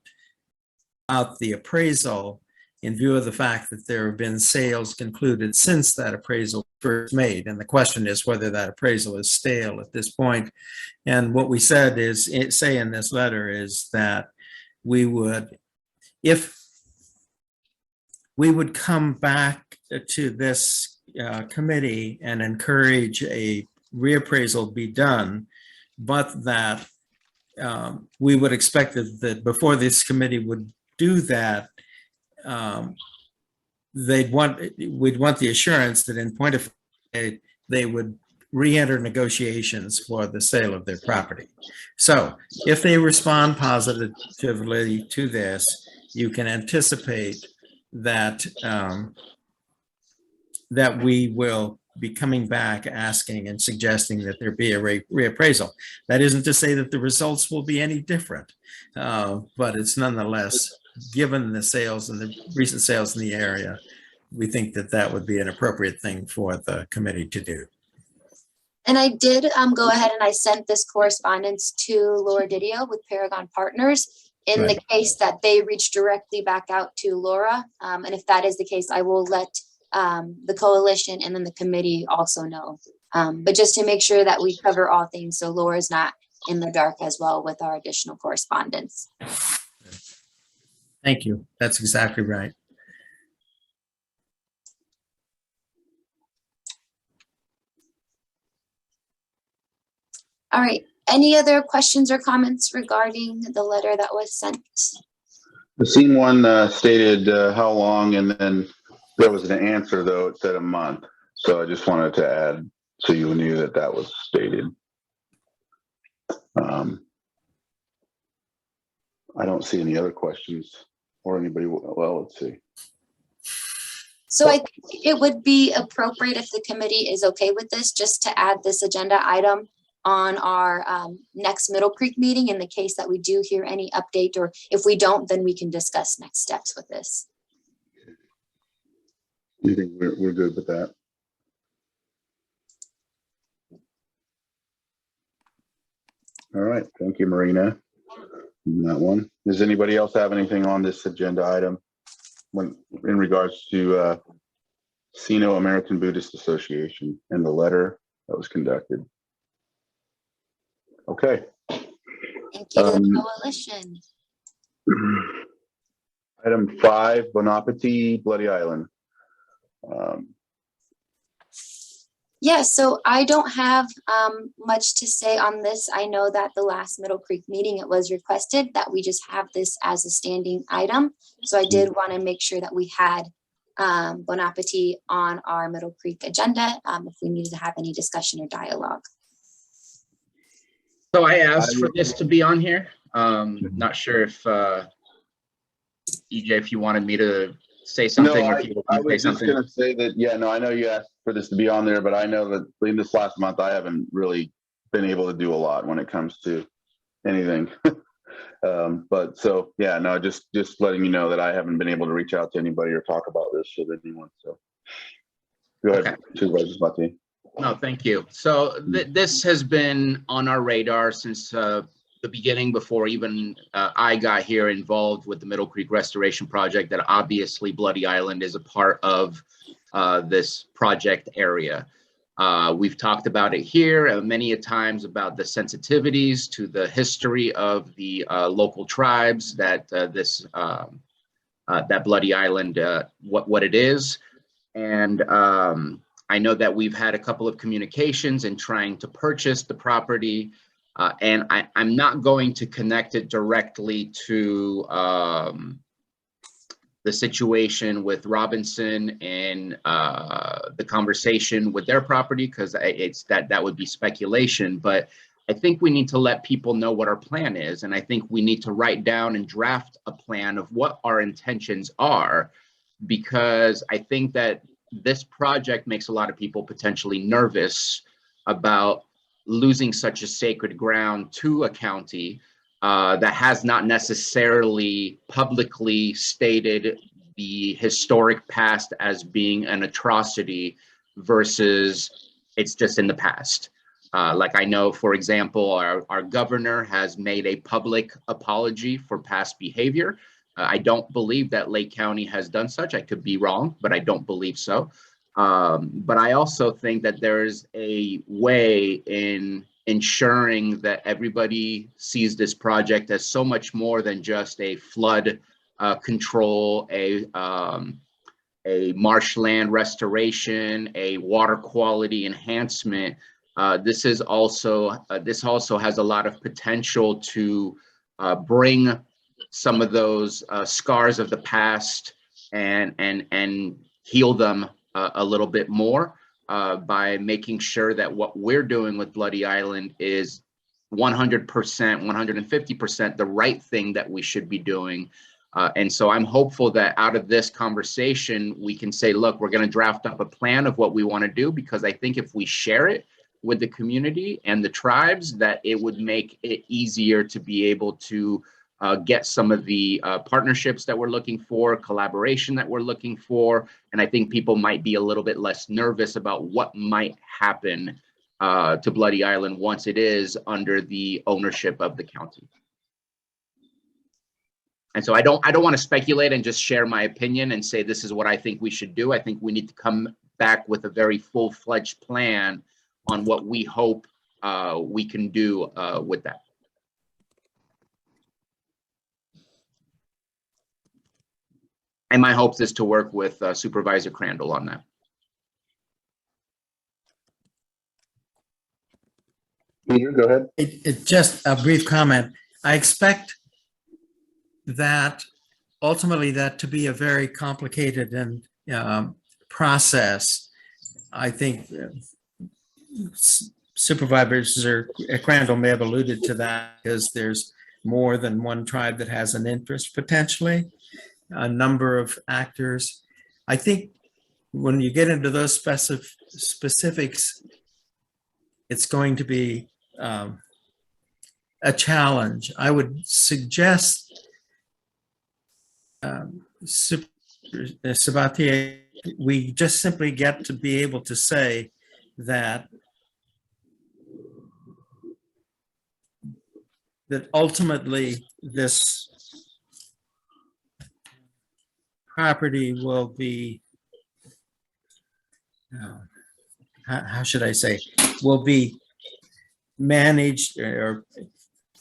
appraisal in view of the fact that there have been sales concluded since that appraisal first made. And the question is whether that appraisal is stale at this point. And what we say in this letter is that we would come back to this committee and encourage a reappraisal be done, but that we would expect that before this committee would do that, we'd want the assurance that in point of they would re-enter negotiations for the sale of their property. So if they respond positively to this, you can anticipate that that we will be coming back asking and suggesting that there be a reappraisal. That isn't to say that the results will be any different, but it's nonetheless, given the sales and the recent sales in the area, we think that that would be an appropriate thing for the committee to do. And I did go ahead and I sent this correspondence to Laura Didio with Paragon Partners in the case that they reach directly back out to Laura. And if that is the case, I will let the coalition and then the committee also know. But just to make sure that we cover all things, so Laura's not in the dark as well with our additional correspondence. Thank you. That's exactly right. All right. Any other questions or comments regarding the letter that was sent? The scene one stated how long, and then there was an answer, though it said a month. So I just wanted to add so you knew that that was stated. I don't see any other questions or anybody. Well, let's see. So I think it would be appropriate if the committee is okay with this, just to add this agenda item on our next Middle Creek meeting in the case that we do hear any update, or if we don't, then we can discuss next steps with this. You think we're good with that? All right. Thank you, Marina. On that one. Does anybody else have anything on this agenda item when in regards to Sino-American Buddhist Association and the letter that was conducted? Okay. Thank you to the coalition. Item 5, Bon Appetit, Bloody Island. Yeah, so I don't have much to say on this. I know that the last Middle Creek meeting, it was requested that we just have this as a standing item. So I did want to make sure that we had Bon Appetit on our Middle Creek agenda if we needed to have any discussion or dialogue. So I asked for this to be on here. Not sure if EJ, if you wanted me to say something, No, or if you I want to was say just something. going to say that, yeah, no, I know you asked for this to be on there, but I know that in this last month, I haven't really been able to do a lot when it comes to anything. But so, yeah, no, just letting you know that I haven't been able to reach out to anybody or talk about this with anyone. So go ahead, Supervisor Spati. No, thank you. So this has been on our radar since the beginning, before even I got here involved with the Middle Creek Restoration Project, that obviously Bloody Island is a part of this project area. We've talked about it here many a times about the sensitivities to the history of the local tribes that that Bloody Island, what it is. And I know that we've had a couple of communications in trying to purchase the property. And I'm not going to connect it directly to the situation with Robinson and the conversation with their property, because it's that would be speculation. But I think we need to let people know what our plan is. And I think we need to write down and draft a plan of what our intentions are, because I think that this project makes a lot of people potentially nervous about losing such a sacred ground to a county that has not necessarily publicly stated the historic past as being an atrocity versus it's just in the past. Like I know, for example, our governor has made a public apology for past behavior. I don't believe that Lake County has done such. I could be wrong, but I don't believe so. But I also think that there's a way in ensuring that everybody sees this project as so much more than just a flood control, a marshland restoration, a water quality enhancement. This also has a lot of potential to bring some of those scars of the past and heal them a little bit more by making sure that what we're doing with Bloody Island is 100%, 150% the right thing that we should be doing. And so I'm hopeful that out of this conversation, we can say, look, we're going to draft up a plan of what we want to do, because I think if we share it with the community and the tribes, that it would make it easier to be able to get some of the partnerships that we're looking for, collaboration that we're looking for. And I think people might be a little bit less nervous about what might happen to Bloody Island once it is under the ownership of the county. And so I don't want to speculate and just share my opinion and say this is what I think we should do. I think we need to come back with a very full-fledged plan on what we hope we can do with that. And my hopes is to work with Supervisor Crandall on that. Peter, go ahead. It just a brief comment. I expect that ultimately that to be a very complicated and process. I think Supervisor Crandall may have alluded to that, because there's more than one tribe that has an interest potentially, a number of actors. I think when you get into those specifics, it's going to be a challenge. I would suggest, Sabatier, we just simply get to be able to say that ultimately this property will be, how should I say, will be managed or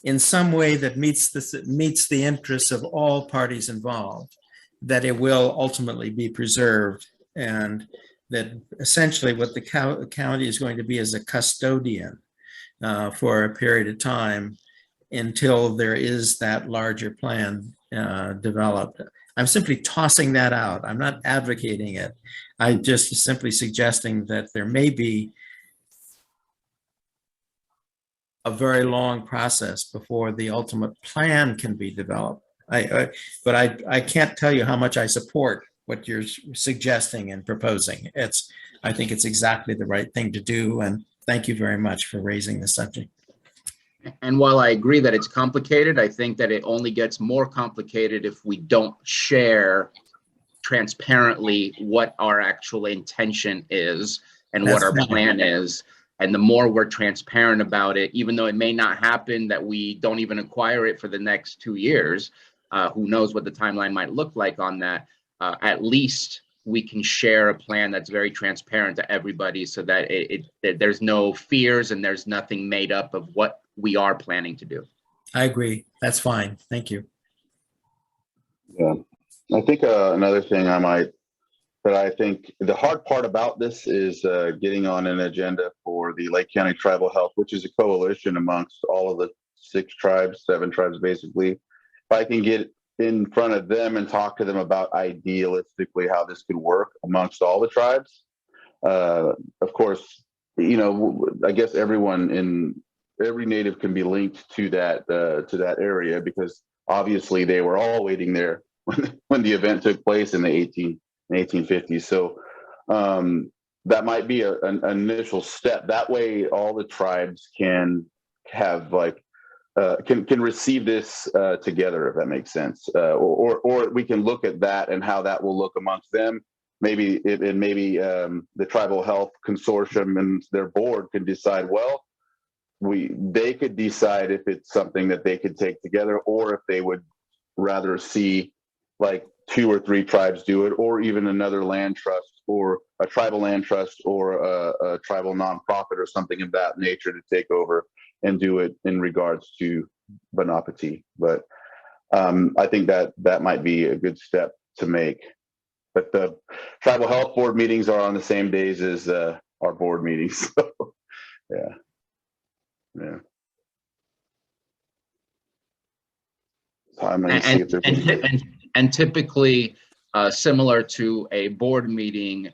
in some way that meets the interests of all parties involved, that it will ultimately be preserved, and that essentially what the county is going to be is a custodian for a period of time until there is that larger plan developed. I'm simply tossing that out. I'm not advocating it. I'm just simply suggesting that there may be a very long process before the ultimate plan can be developed. But I can't tell you how much I support what you're suggesting and proposing. I think it's exactly the right thing to do. And thank you very much for raising the subject. And while I agree that it's complicated, I think that it only gets more complicated if we don't share transparently what our actual intention is and what our plan is. And the more we're transparent about it, even though it may not happen that we don't even acquire it for the next 2 years, who knows what the timeline might look like on that, at least we can share a plan that's very transparent to everybody, so that that there's no fears and there's nothing made up of what we are planning to do. I agree. That's fine. Thank you. Yeah, I think another thing I think the hard part about this is getting on an agenda for the Lake County Tribal Health, which is a coalition amongst all of the 7 tribes basically. If I can get in front of them and talk to them about idealistically how this could work amongst all the tribes. Of course, I guess every native can be linked to that area, because obviously they were all waiting there when the event took place in the 1850s. So that might be an initial step. That way all the tribes can have can receive this together, if that makes sense. Or we can look at that and how that will look amongst them. Maybe the Tribal Health Consortium and their board can decide, well, they could decide if it's something that they could take together, or if they would rather see like 2 or 3 tribes do it, or even another land trust, or a tribal land trust, or a tribal nonprofit or something of that nature to take over and do it in regards to Banapati. But I think that might be a good step to make. But the Tribal Health Board meetings are on the same days as our board meetings. So, yeah. And typically, similar to a board meeting,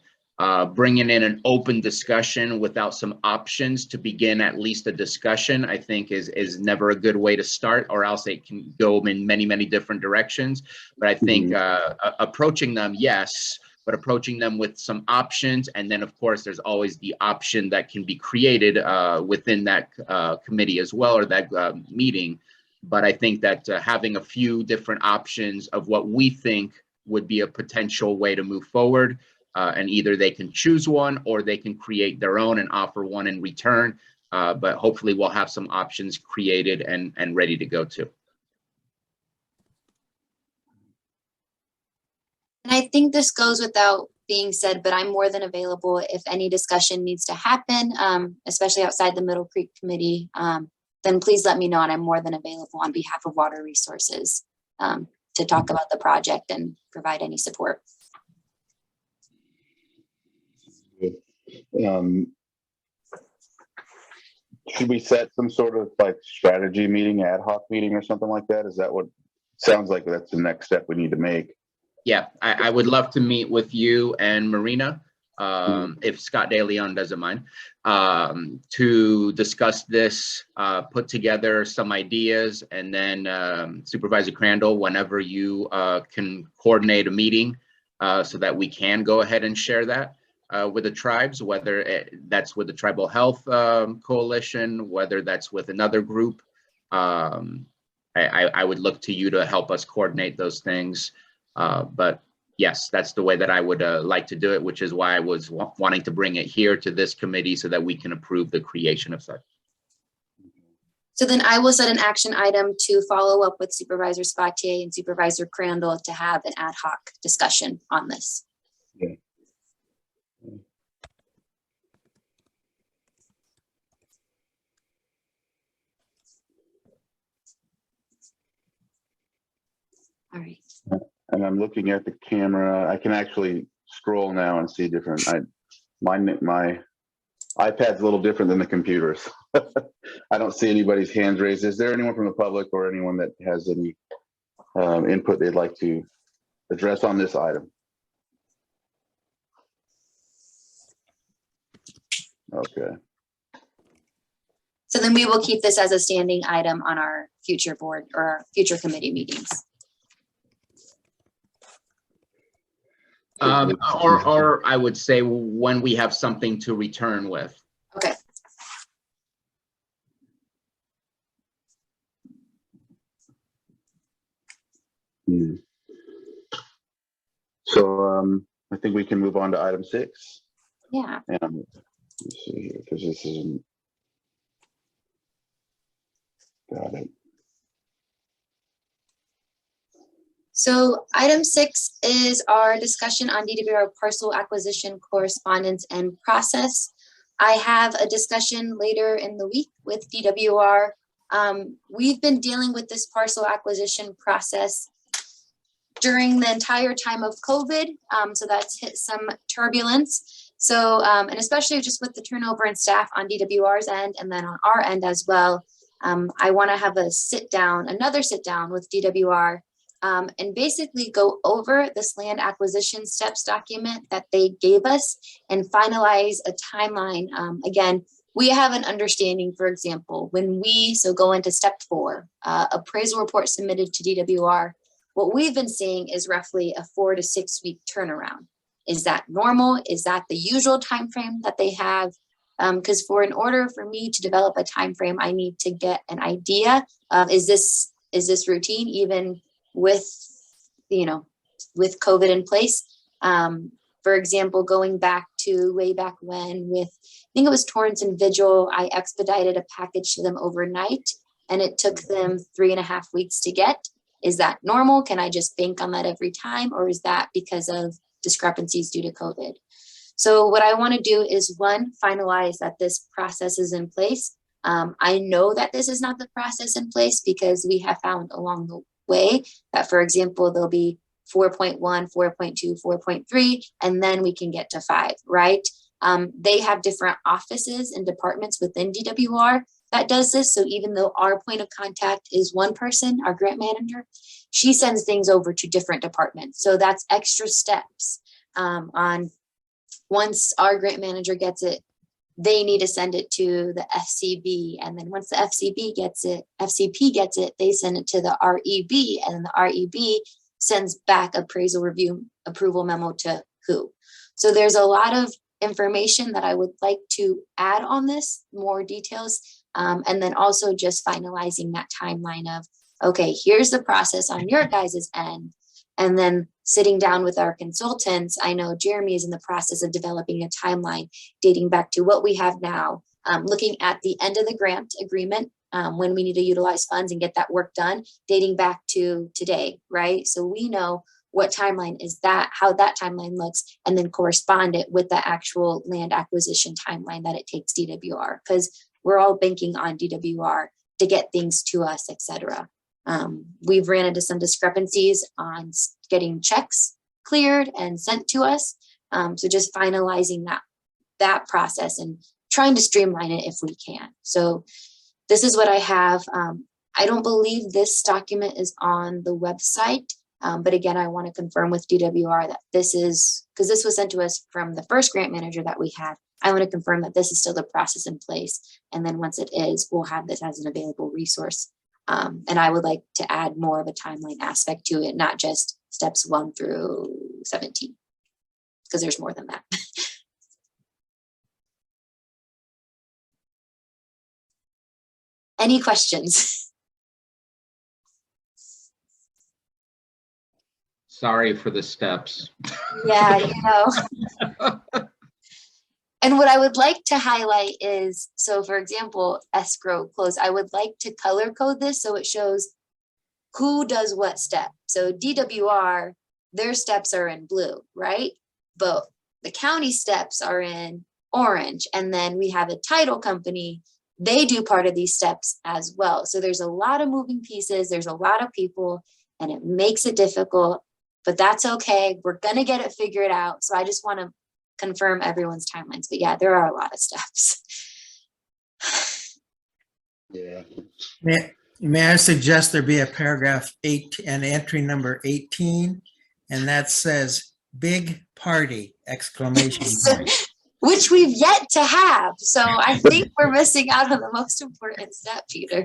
bringing in an open discussion without some options to begin at least a discussion, I think is never a good way to start, or else it can go in many, many different directions. But I think approaching them, yes, but approaching them with some options. And then, of course, there's always the option that can be created within that committee as well, or that meeting. But I think that having a few different options of what we think would be a potential way to move forward, and either they can choose one or they can create their own and offer one in return. But hopefully we'll have some options created and ready to go too. And I think this goes without being said, but I'm more than available if any discussion needs to happen, especially outside the Middle Creek Committee. Then please let me know, and I'm more than available on behalf of Water Resources to talk about the project and provide any support. Should we set some sort of strategy meeting, ad hoc meeting or something like that? Is that what sounds like that's the next step we need to make? Yeah, I would love to meet with you and Marina if Scott De Leon doesn't mind, to discuss this, put together some ideas, and then Supervisor Crandall, whenever you can coordinate a meeting so that we can go ahead and share that with the tribes, whether that's with the Tribal Health Coalition, whether that's with another group. I would look to you to help us coordinate those things. But yes, that's the way that I would like to do it, which is why I was wanting to bring it here to this committee so that we can approve the creation of such. So then I will set an action item to follow up with Supervisor Spatier and Supervisor Crandall to have an ad hoc discussion on this. Yeah. All right. And I'm looking at the camera. I can actually scroll now and see different. My iPad's a little different than the computers. I don't see anybody's hands raised. Is there anyone from the public or anyone that has any input they'd like to address on this item? Okay. So then we will keep this as a standing item on our future board or our future committee meetings. Or I would say when we have something to return with. Okay. So I think we can move on to item 6. Yeah. And let's see here, because this isn't. Got it. So item 6 is our discussion on DWR parcel acquisition correspondence and process. I have a discussion later in the week with DWR. We've been dealing with this parcel acquisition process during the entire time of COVID. So that's hit some turbulence. So, and especially just with the turnover in staff on DWR's end and then on our end as well. I want to have another sit down with DWR and basically go over this land acquisition steps document that they gave us and finalize a timeline. Again, we have an understanding, for example, when we go into step 4, appraisal report submitted to DWR, what we've been seeing is roughly a 4 to 6 week turnaround. Is that normal? Is that the usual time frame that they have? Because in order for me to develop a time frame, I need to get an idea of is this routine even with with COVID in place. For example, going back to way back when with, I think it was Torrance and Vigil, I expedited a package to them overnight and it took them 3.5 weeks to get. Is that normal? Can I just bank on that every time? Or is that because of discrepancies due to COVID? So what I want to do is, one, finalize that this process is in place. I know that this is not the process in place because we have found along the way that, for example, there'll be 4.1, 4.2, 4.3, and then we can get to 5, right? They have different offices and departments within DWR that does this. So even though our point of contact is one person, our grant manager, she sends things over to different departments. So that's extra steps on once our grant manager gets it, they need to send it to the FCB. And then once the FCP gets it, they send it to the REB, and then the REB sends back appraisal review approval memo to who. So there's a lot of information that I would like to add on this, more details. And then also just finalizing that timeline of, okay, here's the process on your guys' end. And then sitting down with our consultants, I know Jeremy is in the process of developing a timeline dating back to what we have now, looking at the end of the grant agreement, when we need to utilize funds and get that work done, dating back to today, right? So we know what timeline is that, how that timeline looks, and then correspond it with the actual land acquisition timeline that it takes DWR, because we're all banking on DWR to get things to us, et cetera. We've ran into some discrepancies on getting checks cleared and sent to us. So just finalizing that process and trying to streamline it if we can. So this is what I have. I don't believe this document is on the website. But again, I want to confirm with DWR that this is, because this was sent to us from the first grant manager that we had. I want to confirm that this is still the process in place. And then once it is, we'll have this as an available resource. And I would like to add more of a timeline aspect to it, not just steps 1 through 17, because there's more than that. Any questions? Sorry for the steps. Yeah, you know. And what I would like to highlight is, so for example, escrow close, I would like to color code this so it shows who does what step. So DWR, their steps are in blue, right? But the county steps are in orange. And then we have a title company, they do part of these steps as well. So there's a lot of moving pieces, there's a lot of people, and it makes it difficult, but that's okay. We're gonna get it figured out. So I just wanna confirm everyone's timelines, but yeah, there are a lot of steps. Yeah. May I suggest there be a paragraph 8 and entry number 18, and that says "big party!" exclamation point. Which we've yet to have. So I think we're missing out on the most important step, Peter.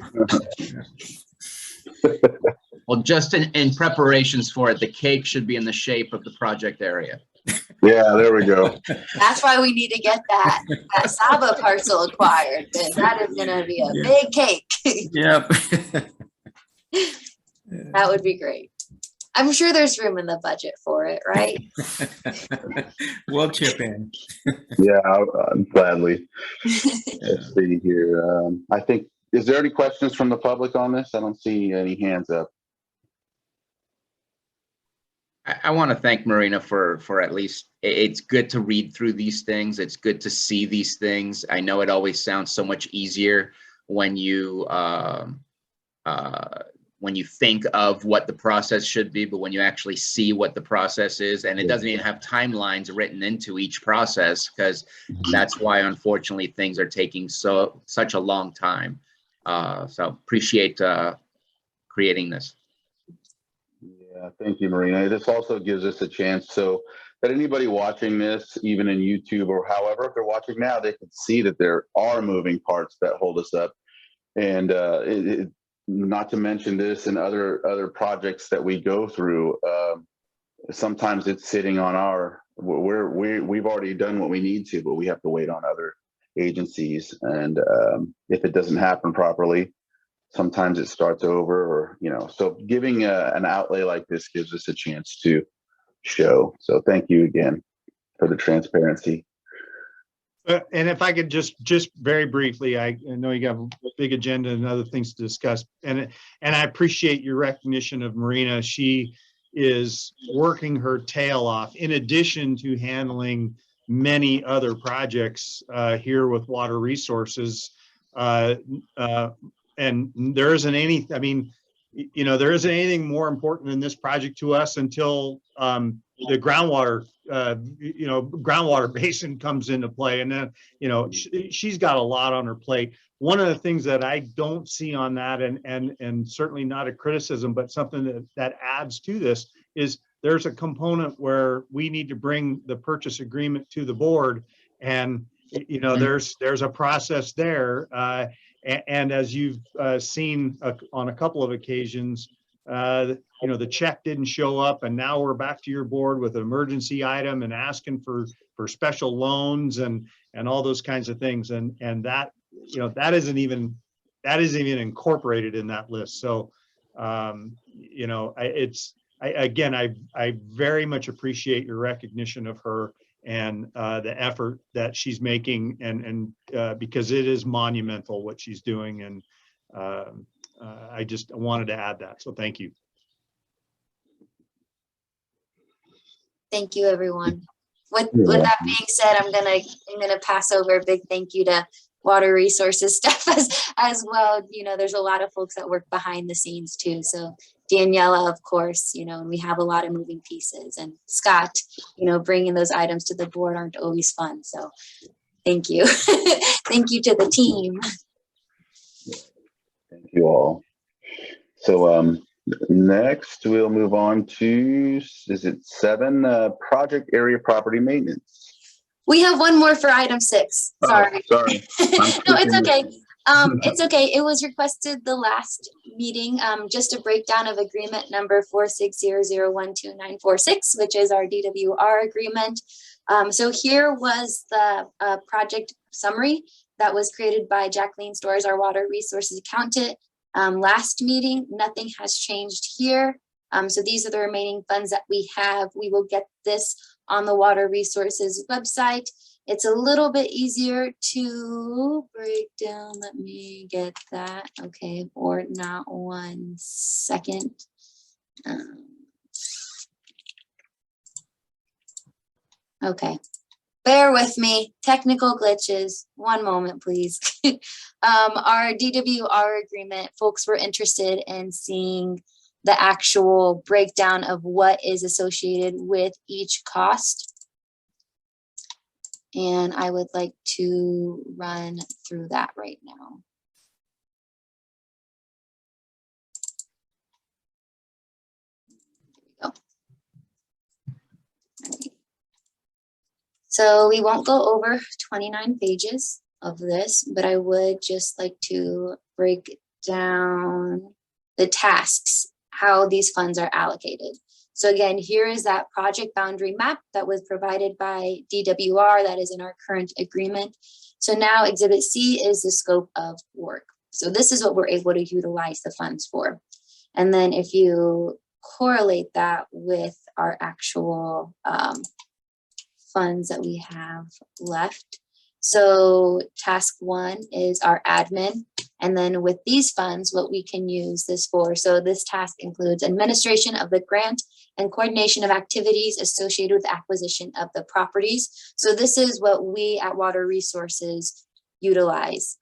Well, just in preparations for it, the cake should be in the shape of the project area. Yeah, there we go. That's why we need to get that Saba parcel acquired, because that is gonna be a big cake. Yep. That would be great. I'm sure there's room in the budget for it, right? We'll chip in. Yeah, gladly. Let's see here. I think, is there any questions from the public on this? I don't see any hands up. I want to thank Marina for at least, it's good to read through these things. It's good to see these things. I know it always sounds so much easier when you think of what the process should be, but when you actually see what the process is, and it doesn't even have timelines written into each process, because that's why, unfortunately, things are taking such a long time. So appreciate creating this. Yeah, thank you, Marina. This also gives us a chance so that anybody watching this, even in YouTube or however, if they're watching now, they can see that there are moving parts that hold us up. And not to mention this and other projects that we go through, sometimes it's sitting on our, we've already done what we need to, but we have to wait on other agencies. And if it doesn't happen properly, sometimes it starts over, or, you know, so giving an outlay like this gives us a chance to show. So thank you again for the transparency. And if I could just very briefly, I know you got a big agenda and other things to discuss, and I appreciate your recognition of Marina. She is working her tail off in addition to handling many other projects here with Water Resources. And there isn't any, I mean, you know, there isn't anything more important than this project to us until the groundwater, groundwater basin comes into play. And then, you know, she's got a lot on her plate. One of the things that I don't see on that, and certainly not a criticism, but something that adds to this, is there's a component where we need to bring the purchase agreement to the board. And, you know, there's a process there. And as you've seen on a couple of occasions, you know, the check didn't show up, and now we're back to your board with an emergency item and asking for special loans and all those kinds of things. And that, you know, that isn't even incorporated in that list. So, you know, I very much appreciate your recognition of her and the effort that she's making, and because it is monumental what she's doing, and I just wanted to add that. So thank you. Thank you, everyone. With that being said, I'm gonna pass over a big thank you to Water Resources staff as well. You know, there's a lot of folks that work behind the scenes too. So Daniela, of course, you know, and we have a lot of moving pieces, and Scott, you know, bringing those items to the board aren't always fun. So thank you. Thank you to the team. Thank you all. So Next, we'll move on to, is it 7, project area property maintenance. We have one more for item 6. Sorry. Oh, sorry. No, it's okay. It's okay. It was requested the last meeting, just a breakdown of agreement number 4600129946, which is our DWR agreement. So here was the project summary that was created by Jacqueline Storrs, our water resources accountant. Last meeting, nothing has changed here. So these are the remaining funds that we have. We will get this on the water resources website. It's a little bit easier to break down. Let me get that. Okay, or not 1 second. Okay, bear with me. Technical glitches. 1 moment, please. Our DWR agreement, folks were interested in seeing the actual breakdown of what is associated with each cost. And I would like to run through that right now. There we go. All right. So we won't go over 29 pages of this, but I would just like to break down the tasks, how these funds are allocated. So again, here is that project boundary map that was provided by DWR that is in our current agreement. So now Exhibit C is the scope of work. So this is what we're able to utilize the funds for. And then if you correlate that with our actual funds that we have left. So task 1 is our admin. And then with these funds, what we can use this for. So this task includes administration of the grant and coordination of activities associated with acquisition of the properties. So this is what we at Water Resources utilize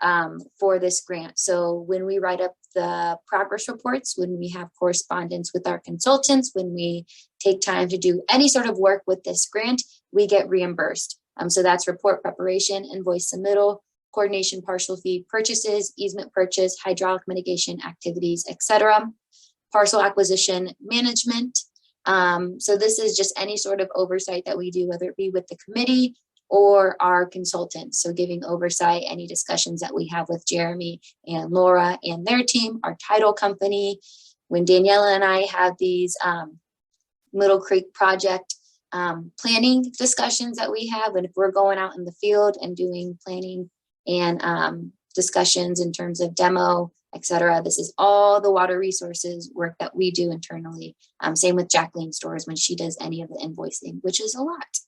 for this grant. So when we write up the progress reports, when we have correspondence with our consultants, when we take time to do any sort of work with this grant, we get reimbursed. So that's report preparation, invoice submittal, coordination, partial fee purchases, easement purchase, hydraulic mitigation activities, etc. Parcel acquisition management. So this is just any sort of oversight that we do, whether it be with the committee or our consultants. So giving oversight, any discussions that we have with Jeremy and Laura and their team, our title company. When Daniela and I have these Middle Creek project planning discussions that we have, and if we're going out in the field and doing planning and discussions in terms of demo, etc. This is all the water resources work that we do internally. Same with Jacqueline Storrs when she does any of the invoicing, which is a lot.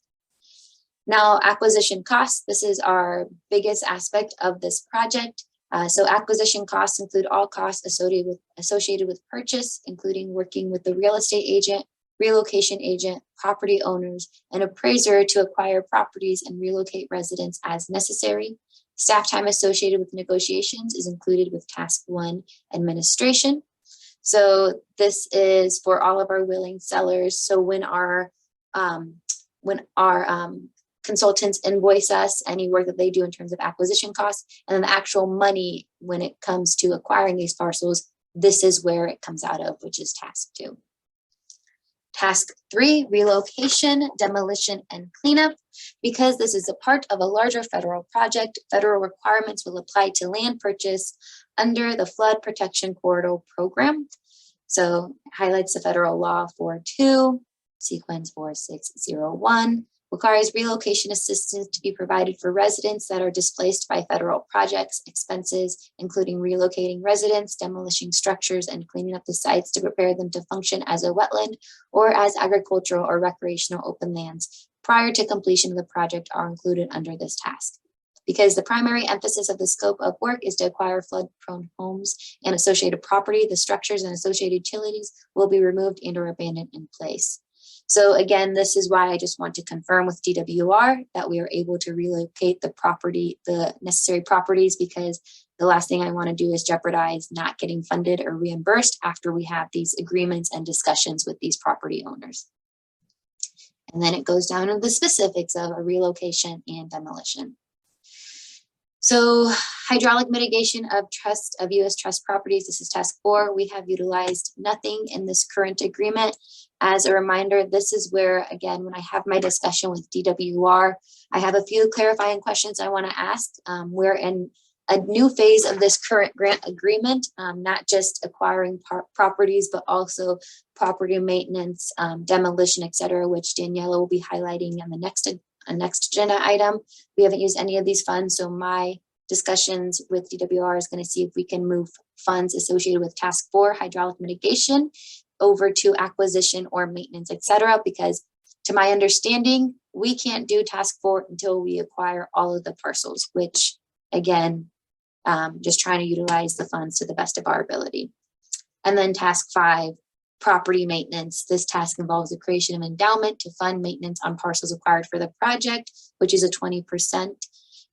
Now, acquisition costs. This is our biggest aspect of this project. So acquisition costs include all costs associated with purchase, including working with the real estate agent, relocation agent, property owners, and appraiser to acquire properties and relocate residents as necessary. Staff time associated with negotiations is included with task 1, administration. So this is for all of our willing sellers. So when our consultants invoice us any work that they do in terms of acquisition costs, and then the actual money when it comes to acquiring these parcels, this is where it comes out of, which is task 2. Task 3, relocation, demolition, and cleanup. Because this is a part of a larger federal project, federal requirements will apply to land purchase under the Flood Protection Corridor Program. So it highlights the federal law 42, sequence 4601, requires relocation assistance to be provided for residents that are displaced by federal projects, expenses, including relocating residents, demolishing structures, and cleaning up the sites to prepare them to function as a wetland or as agricultural or recreational open lands prior to completion of the project are included under this task. Because the primary emphasis of the scope of work is to acquire flood-prone homes and associated property, the structures and associated utilities will be removed and or abandoned in place. So again, this is why I just want to confirm with DWR that we are able to relocate the property, the necessary properties, because the last thing I want to do is jeopardize not getting funded or reimbursed after we have these agreements and discussions with these property owners. And then it goes down to the specifics of a relocation and demolition. So hydraulic mitigation of U.S. trust properties. This is task 4. We have utilized nothing in this current agreement. As a reminder, this is where, again, when I have my discussion with DWR, I have a few clarifying questions I want to ask. We're in a new phase of this current grant agreement, not just acquiring properties, but also property maintenance, demolition, et cetera, which Daniela will be highlighting in the next agenda item. We haven't used any of these funds, so my discussions with DWR is going to see if we can move funds associated with task 4, hydraulic mitigation, over to acquisition or maintenance, et cetera, because to my understanding, we can't do task 4 until we acquire all of the parcels, which again, just trying to utilize the funds to the best of our ability. And then task 5, property maintenance. This task involves the creation of endowment to fund maintenance on parcels acquired for the project, which is a 20%.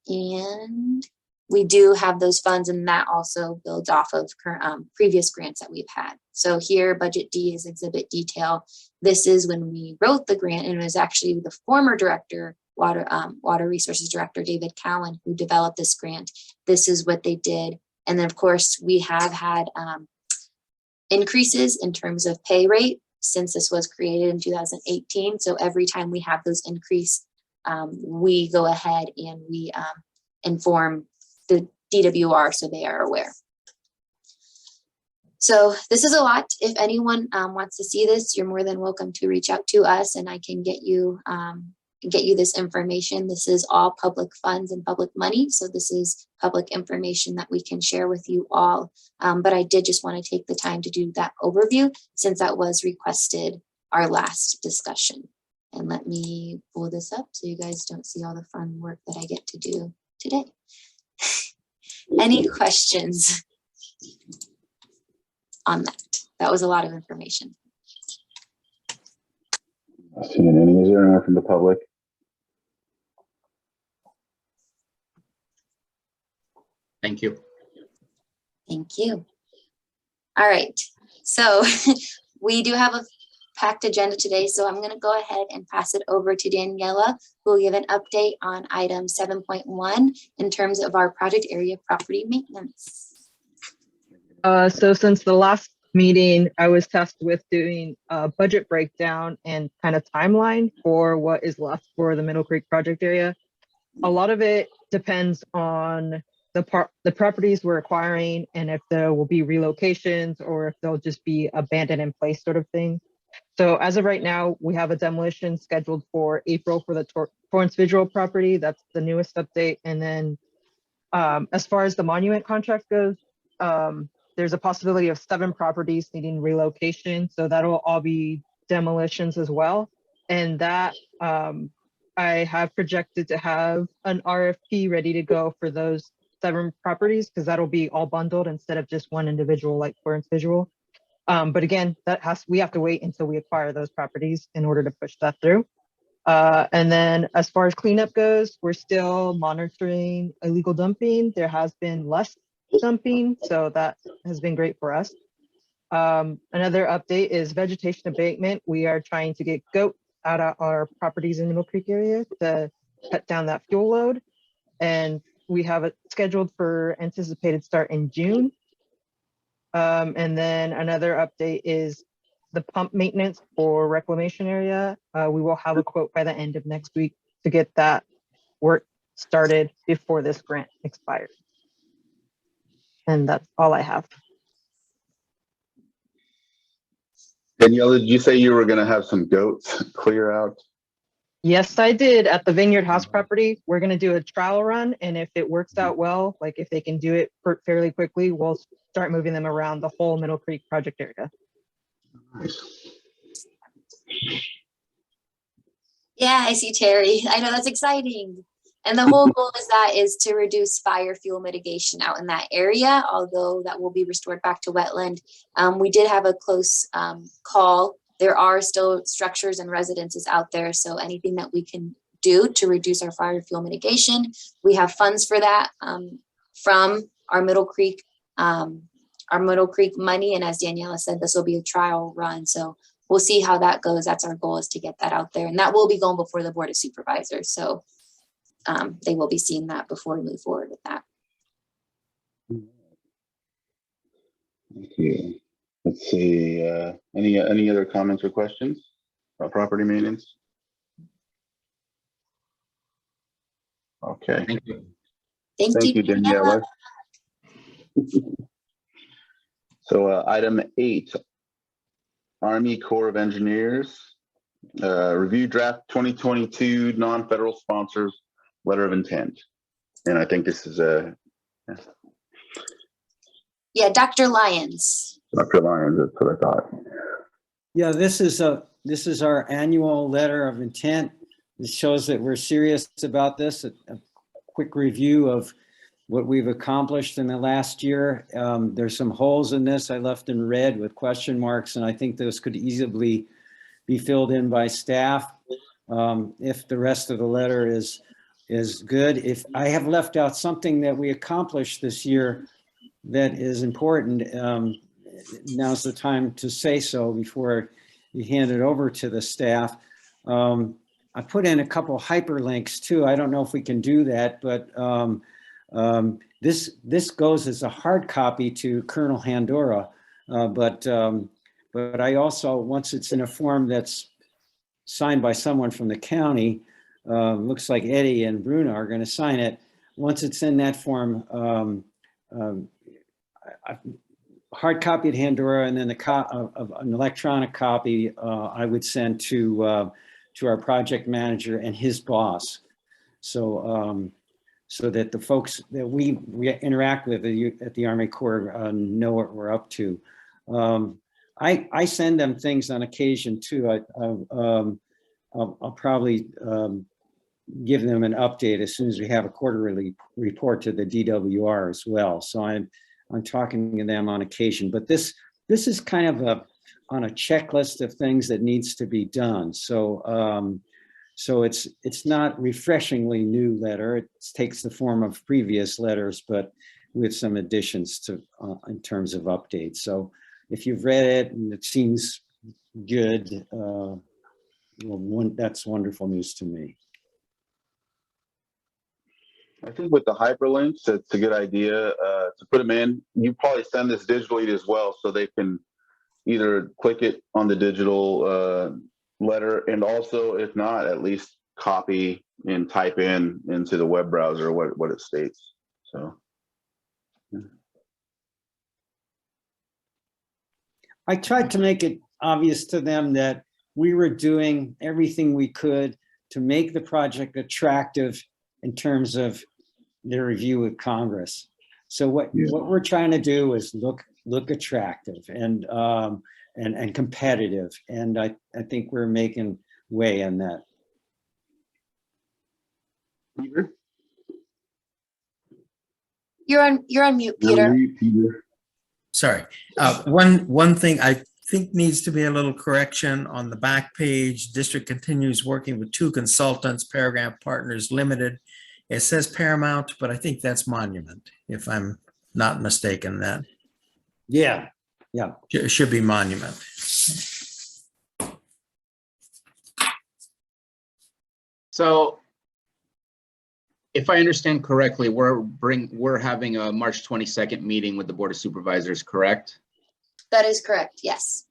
And we do have those funds, and that also builds off of current, previous grants that we've had. So here, budget D is exhibit detail. This is when we wrote the grant, and it was actually the former director, Water Resources Director, David Cowan, who developed this grant. This is what they did. And then of course we have had increases in terms of pay rate since this was created in 2018. So every time we have those increase, we go ahead and we inform the DWR so they are aware. So this is a lot. If anyone wants to see this, you're more than welcome to reach out to us, and I can get you this information. This is all public funds and public money, so this is public information that we can share with you all. But I did just want to take the time to do that overview since that was requested our last discussion. And let me pull this up so you guys don't see all the fun work that I get to do today. Any questions on that? That was a lot of information. Not seeing any. Is there anyone from the public? Thank you. Thank you. All right, so we do have a packed agenda today, so I'm going to go ahead and pass it over to Daniela, who will give an update on item 7.1 in terms of our project area property maintenance. So since the last meeting, I was tasked with doing a budget breakdown and kind of timeline for what is left for the Middle Creek project area. A lot of it depends on the properties we're acquiring and if there will be relocations or if they'll just be abandoned in place sort of thing. So as of right now, we have a demolition scheduled for April for the Torrance Visual property. That's the newest update. And then as far as the monument contract goes, there's a possibility of 7 properties needing relocation. So that'll all be demolitions as well. And that I have projected to have an RFP ready to go for those 7 properties because that'll be all bundled instead of just one individual like Torrance Visual. But again, we have to wait until we acquire those properties in order to push that through. And then as far as cleanup goes, we're still monitoring illegal dumping. There has been less dumping, so that has been great for us. Another update is vegetation abatement. We are trying to get goats out of our properties in the Mill Creek area to cut down that fuel load. And we have it scheduled for anticipated start in June. And then another update is the pump maintenance for reclamation area. We will have a quote by the end of next week to get that work started before this grant expires. And that's all I have. Daniela, did you say you were going to have some goats clear out? Yes, I did at the Vineyard House property. We're going to do a trial run. And if it works out well, like if they can do it fairly quickly, we'll start moving them around the whole Middle Creek project area. Nice. Yeah, I see Terry. I know that's exciting. And the whole goal is to reduce fire fuel mitigation out in that area, although that will be restored back to wetland. We did have a close call. There are still structures and residences out there, so anything that we can do to reduce our fire fuel mitigation, we have funds for that from our Middle Creek money. And as Daniela said, this will be a trial run, so we'll see how that goes. That's our goal, is to get that out there, and that will be going before the Board of Supervisors. So they will be seeing that before we move forward with that. Thank you. Let's see, any other comments or questions about property maintenance? Okay. Thank you. Thank you, Daniela. So item 8, Army Corps of Engineers, review draft 2022 non-federal sponsors letter of intent. And I think this is Yeah, Dr. Lyons. Dr. Lyons, that's what I thought. Yeah, this is our annual letter of intent. It shows that we're serious about this. A quick review of what we've accomplished in the last year. There's some holes in this I left in red with question marks, and I think those could easily be filled in by staff if the rest of the letter is good. If I have left out something that we accomplished this year that is important, now's the time to say so before you hand it over to the staff. I put in a couple hyperlinks too. I don't know if we can do that, but this goes as a hard copy to Colonel Handora, but I also, once it's in a form that's signed by someone from the county, looks like Eddie and Bruno are going to sign it. Once it's in that form, hard copy at Handora, and then an electronic copy I would send to our project manager and his boss. So so that the folks that we interact with at the Army Corps know what we're up to. I send them things on occasion too. I'll probably give them an update as soon as we have a quarterly report to the DWR as well. So I'm talking to them on occasion, but this is kind of on a checklist of things that needs to be done. So so it's not refreshingly new letter. It takes the form of previous letters, but with some additions to in terms of updates. So if you've read it and it seems good, well, that's wonderful news to me. I think with the hyperlinks, it's a good idea to put them in. You probably send this digitally as well, so they can either click it on the digital letter, and also, if not, at least copy and type into the web browser what it states. So yeah. I tried to make it obvious to them that we were doing everything we could to make the project attractive in terms of their review with Congress. So what we're trying to do is look attractive and competitive, and I think we're making way in that. Peter? You're on mute, Peter. Sorry. One thing I think needs to be a little correction on the back page. District continues working with 2 consultants, Paragraph Partners Limited. It says Paramount, but I think that's Monument, if I'm not mistaken. That Yeah. it should be Monument. So if I understand correctly, we're having a March 22nd meeting with the Board of Supervisors, correct? That is correct, yes.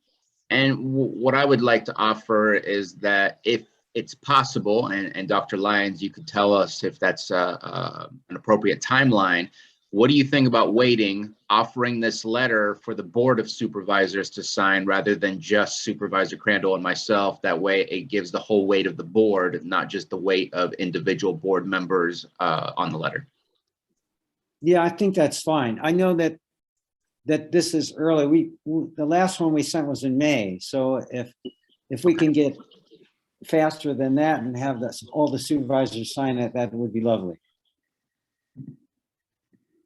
And what I would like to offer is that if it's possible, and Dr. Lyons, you could tell us if that's an appropriate timeline. What do you think about waiting, offering this letter for the Board of Supervisors to sign rather than just Supervisor Crandall and myself? That way it gives the whole weight of the board, not just the weight of individual board members on the letter. Yeah, I think that's fine. I know that this is early. The last one we sent was in May. So if we can get faster than that and have all the supervisors sign it, that would be lovely.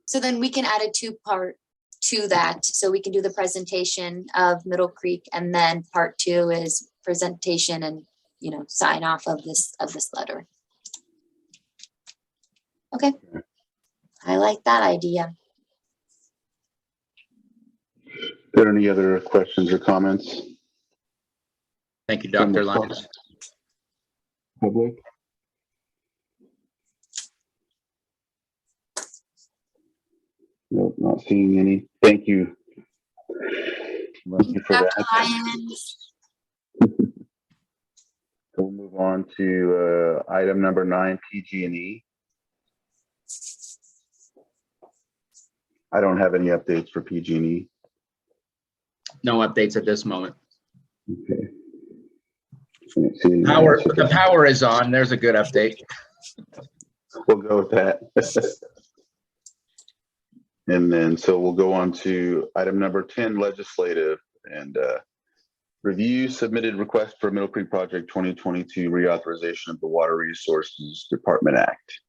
So then we can add a 2-part to that. So we can do the presentation of Middle Creek, and then part 2 is presentation and, sign off of this letter. Okay. I like that idea. Are there any other questions or comments? Thank you, Dr. Lyons. Public? Nope, not seeing any. Thank you. Thank you for Dr. that. Lyons. So we'll move on to item number 9, PG&E. I don't have any updates for PG&E. No updates at this moment. Okay. Can't see anything Power, else at the this- power is on. There's a good update. We'll go with that. And then, so we'll go on to item number 10, legislative, and review submitted request for Middle Creek Project 2022 reauthorization of the Water Resources Department Act.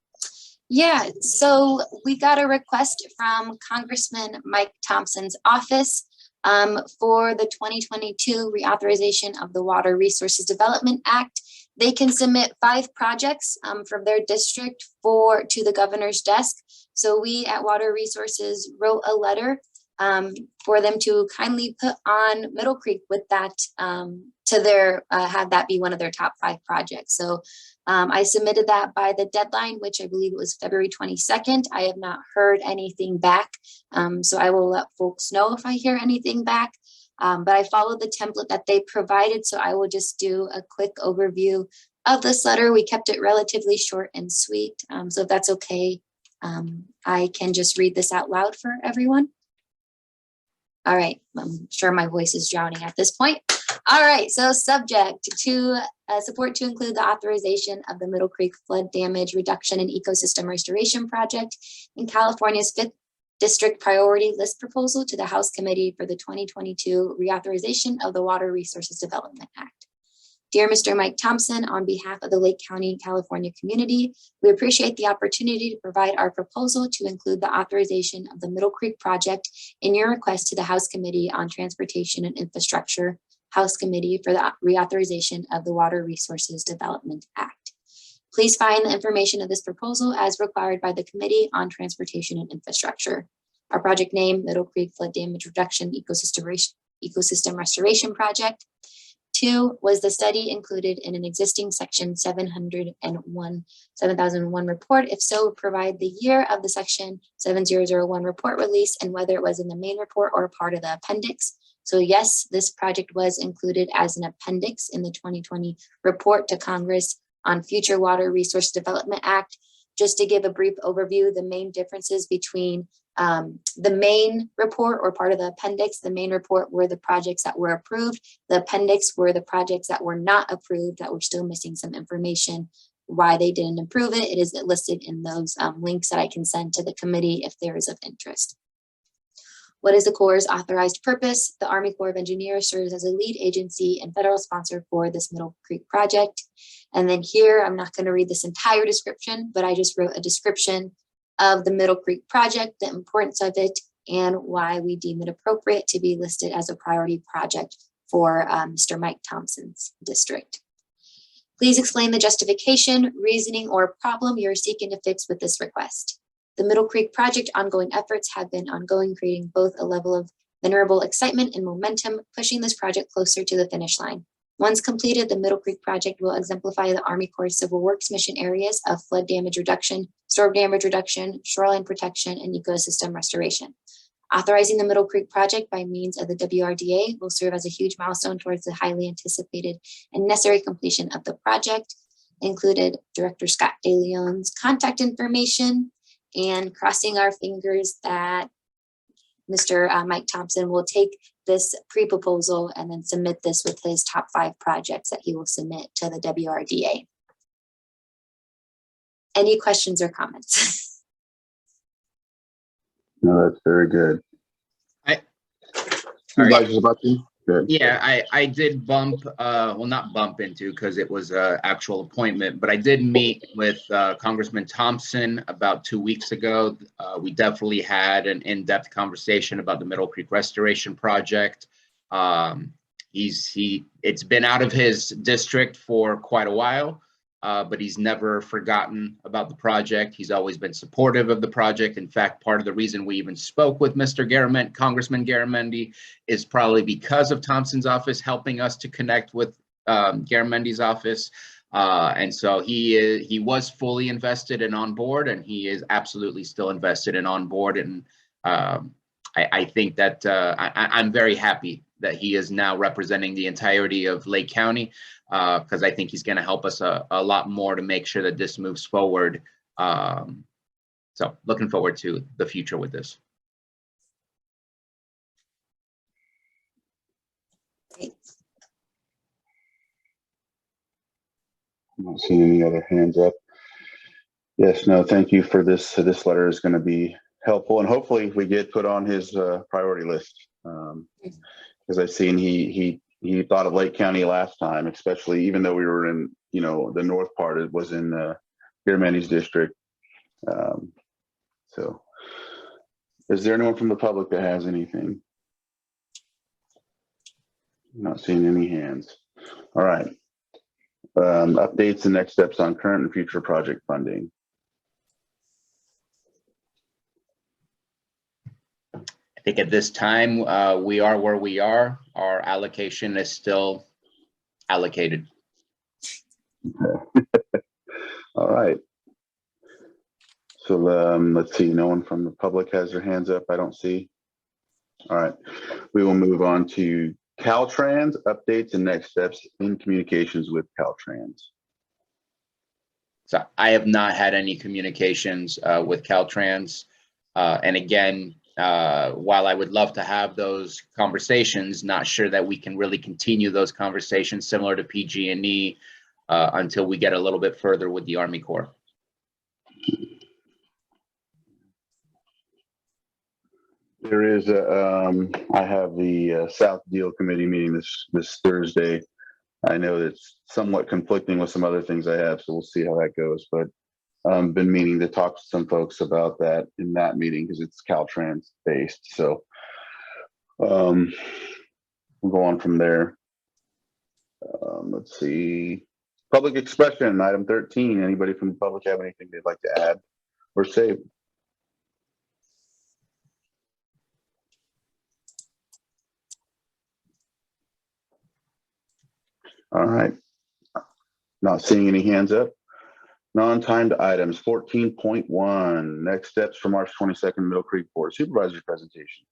Yeah, so we got a request from Congressman Mike Thompson's office for the 2022 reauthorization of the Water Resources Development Act. They can submit 5 projects from their district to the governor's desk. So we at Water Resources wrote a letter for them to kindly put on Middle Creek with that to their have that be one of their top 5 projects. So I submitted that by the deadline, which I believe it was February 22nd. I have not heard anything back. So I will let folks know if I hear anything back. But I followed the template that they provided. So I will just do a quick overview of this letter. We kept it relatively short and sweet. So if that's okay, I can just read this out loud for everyone. All right, I'm sure my voice is drowning at this point. All right, so subject to support to include the authorization of the Middle Creek Flood Damage Reduction and Ecosystem Restoration Project in California's 5th District Priority List Proposal to the House Committee for the 2022 Reauthorization of the Water Resources Development Act. Dear Mr. Mike Thompson, on behalf of the Lake County, California community, we appreciate the opportunity to provide our proposal to include the authorization of the Middle Creek project in your request to the House Committee on Transportation and Infrastructure, House Committee for the Reauthorization of the Water Resources Development Act. Please find the information of this proposal as required by the Committee on Transportation and Infrastructure. Our project name, Middle Creek Flood Damage Reduction Ecosystem Restoration Project. 2 was the study included in an existing section 7001 report. If so, provide the year of the section 7001 report release and whether it was in the main report or a part of the appendix. So yes, this project was included as an appendix in the 2020 report to Congress on Future Water Resource Development Act. Just to give a brief overview, the main differences between the main report or part of the appendix. The main report were the projects that were approved. The appendix were the projects that were not approved, that were still missing some information, why they didn't approve it. It is listed in those links that I can send to the committee if there is of interest. What is the Corps' authorized purpose? The Army Corps of Engineers serves as a lead agency and federal sponsor for this Middle Creek project. And then here, I'm not going to read this entire description, but I just wrote a description of the Middle Creek project, the importance of it, and why we deem it appropriate to be listed as a priority project for Mr. Mike Thompson's district. Please explain the justification, reasoning, or problem you're seeking to fix with this request. The Middle Creek project ongoing efforts have been ongoing, creating both a level of venerable excitement and momentum, pushing this project closer to the finish line. Once completed, the Middle Creek project will exemplify the Army Corps Civil Works mission areas of flood damage reduction, storm damage reduction, shoreline protection, and ecosystem restoration. Authorizing the Middle Creek project by means of the WRDA will serve as a huge milestone towards the highly anticipated and necessary completion of the project. Included Director Scott DeLeon's contact information, and crossing our fingers that Mr. Mike Thompson will take this pre-proposal and then submit this with his top 5 projects that he will submit to the WRDA. Any questions or comments? No, that's very good. Supervisor's about to? Good. Yeah, I did bump, well, not bump into because it was an actual appointment, but I did meet with Congressman Thompson about 2 weeks ago. We definitely had an in-depth conversation about the Middle Creek Restoration Project. It's been out of his district for quite a while, but he's never forgotten about the project. He's always been supportive of the project. In fact, part of the reason we even spoke with Mr. Congressman Garamendi is probably because of Thompson's office helping us to connect with Garamendi's office. And so he was fully invested and on board, and he is absolutely still invested and on board. And I think that I'm very happy that he is now representing the entirety of Lake County, because I think he's going to help us a lot more to make sure that this moves forward. So looking forward to the future with this. Great. I'm not seeing any other hands up. Yes, no, thank you for this. So this letter is going to be helpful, and hopefully we get put on his priority list. Because I've seen he thought of Lake County last time, especially even though we were in, you know, the north part. It was in Beer Manny's district. So is there anyone from the public that has anything? I'm not seeing any hands. All right. Updates and next steps on current and future project funding. I think at this time, we are where we are. Our allocation is still allocated. Okay. All right. So let's see, no one from the public has their hands up, I don't see. All right, we will move on to Caltrans updates and next steps in communications with Caltrans. So I have not had any communications with Caltrans. And again, while I would love to have those conversations, not sure that we can really continue those conversations similar to PG&E until we get a little bit further with the Army Corps. There is a, I have the South Deal Committee meeting this Thursday. I know it's somewhat conflicting with some other things I have, so we'll see how that goes. But been meaning to talk to some folks about that in that meeting because it's Caltrans based. So we'll go on from there. Let's see. Public expression, item 13. Anybody from the public have anything they'd like to add or say? All right. Not seeing any hands up. Non-timed items 14.1. Next steps for March 22nd, Middle Creek Board Supervisor presentation.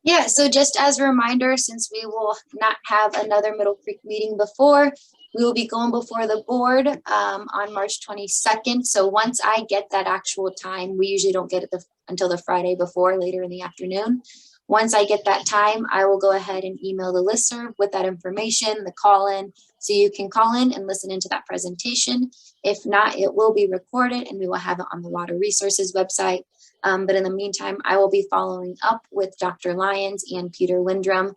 Yeah, so just as a reminder, since we will not have another Middle Creek meeting before, we will be going before the board on March 22nd. So once I get that actual time, we usually don't get it until the Friday before, later in the afternoon. Once I get that time, I will go ahead and email the listserv with that information, the call-in, so you can call in and listen into that presentation. If not, it will be recorded and we will have it on the Water Resources website. But in the meantime, I will be following up with Dr. Lyons and Peter Lindrum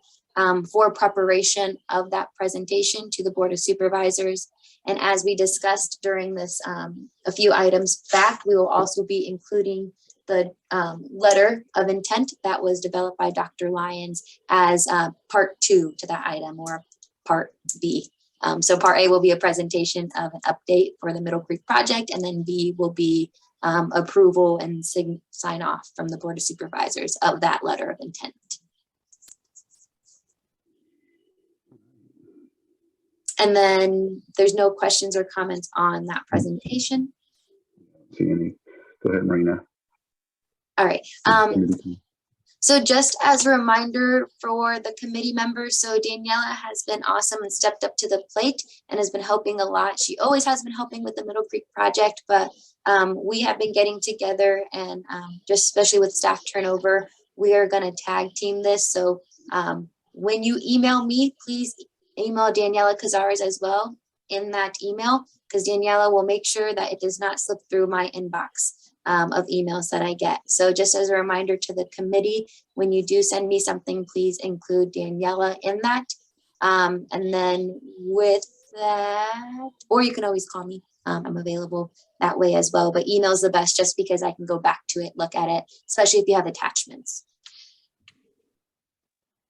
for preparation of that presentation to the Board of Supervisors. And as we discussed during this, a few items back, we will also be including the letter of intent that was developed by Dr. Lyons as part 2 to that item, or part B. So part A will be a presentation of an update for the Middle Creek project, and then B will be approval and sign off from the Board of Supervisors of that letter of intent. And then there's no questions or comments on that presentation. See any? Go ahead, Marina. All right. So just as a reminder for the committee members, so Daniela has been awesome and stepped up to the plate and has been helping a lot. She always has been helping with the Middle Creek project, but we have been getting together and just especially with staff turnover, we are going to tag team this. So when you email me, please email Daniela Cazares as well in that email, because Daniela will make sure that it does not slip through my inbox of emails that I get. So just as a reminder to the committee, when you do send me something, please include Daniela in that. And then with that, or you can always call me. I'm available that way as well, but email is the best just because I can go back to it, look at it, especially if you have attachments.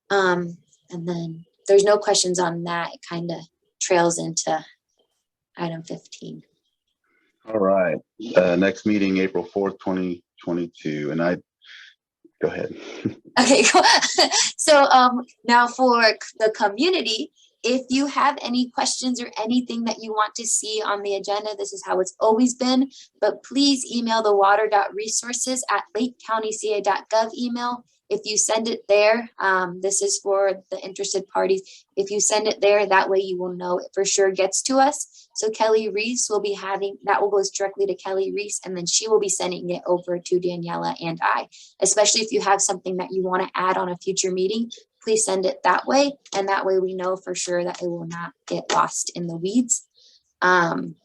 And then there's no questions on that. It kind of trails into item 15. All right. Next meeting, April 4th, 2022. And go ahead. Okay, cool. So now for the community, If you have any questions or anything that you want to see on the agenda, this is how it's always been, but please email the water.resources@lakecountyca.gov email. If you send it there, this is for the interested parties. If you send it there, that way you will know it for sure gets to us. So Kelly Reese will be that will go directly to Kelly Reese, and then she will be sending it over to Daniela and I, especially if you have something that you want to add on a future meeting. Please send it that way, and that way we know for sure that it will not get lost in the weeds. And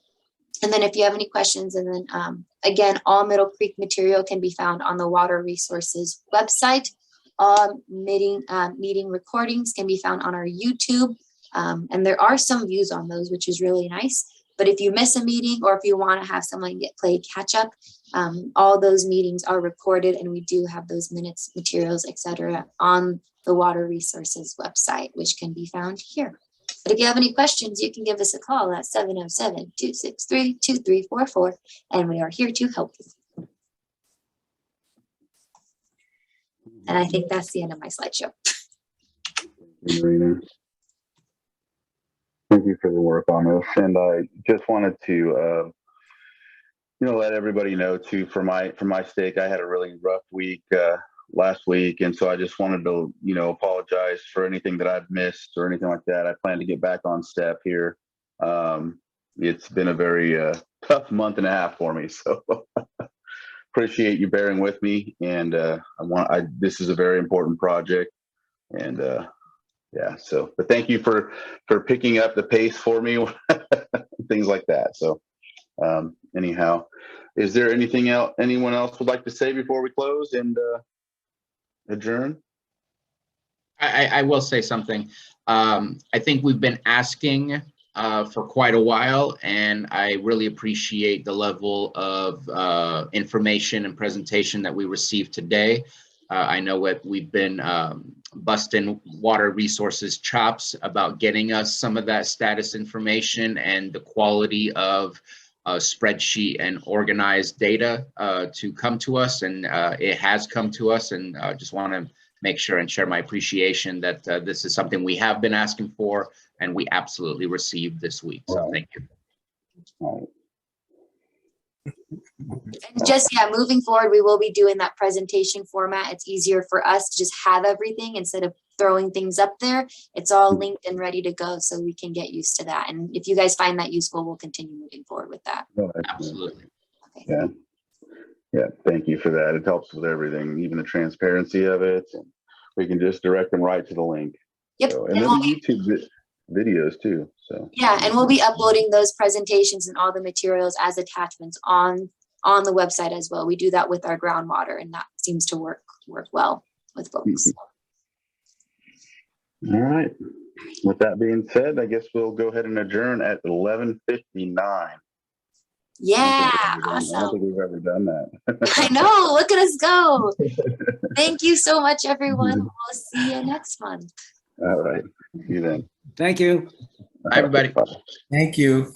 then if you have any questions, and then again, all Middle Creek material can be found on the Water Resources website. All meeting recordings can be found on our YouTube, and there are some views on those, which is really nice. But if you miss a meeting, or if you want to have someone play catch up, all those meetings are recorded, and we do have those minutes, materials, etc. on the Water Resources website, which can be found here. But if you have any questions, you can give us a call at 707-263-2344, and we are here to help you. And I think that's the end of my slideshow. Marina, thank you for the work on this. And I just wanted to, let everybody know too, for my sake, I had a really rough week last week. And so I just wanted to, apologize for anything that I've missed or anything like that. I plan to get back on step here. It's been a very tough month and a half for me. So appreciate you bearing with me. And this is a very important project. And but thank you for picking up the pace for me, things like that. So anyhow, is there anything else anyone else would like to say before we close and adjourn? I will say something. I think we've been asking for quite a while, and I really appreciate the level of information and presentation that we received today. I know we've been busting Water Resources chops about getting us some of that status information and the quality of spreadsheet and organized data to come to us, and it has come to us, and I just want to make sure and share my appreciation that this is something we have been asking for, and we absolutely received this week. So thank you. And just, moving forward, we will be doing that presentation format. It's easier for us to just have everything instead of throwing things up there. It's all linked and ready to go, so we can get used to that. And if you guys find that useful, we'll continue moving forward with that. Absolutely. Okay. Yeah, thank you for that. It helps with everything, even the transparency of it. And we can just direct them right to the link. Yep. So, and then the YouTube videos too. So and we'll be uploading those presentations and all the materials as attachments on the website as well. We do that with our groundwater, and that seems to work well with folks. All right. With that being said, I guess we'll go ahead and adjourn at 11:59. Yeah, I don't awesome. think we've ever done that. I know. Look at us go. Thank you so much, everyone. We'll see you next month. All right. See you then. Thank you. Bye, everybody. Bye. Thank you.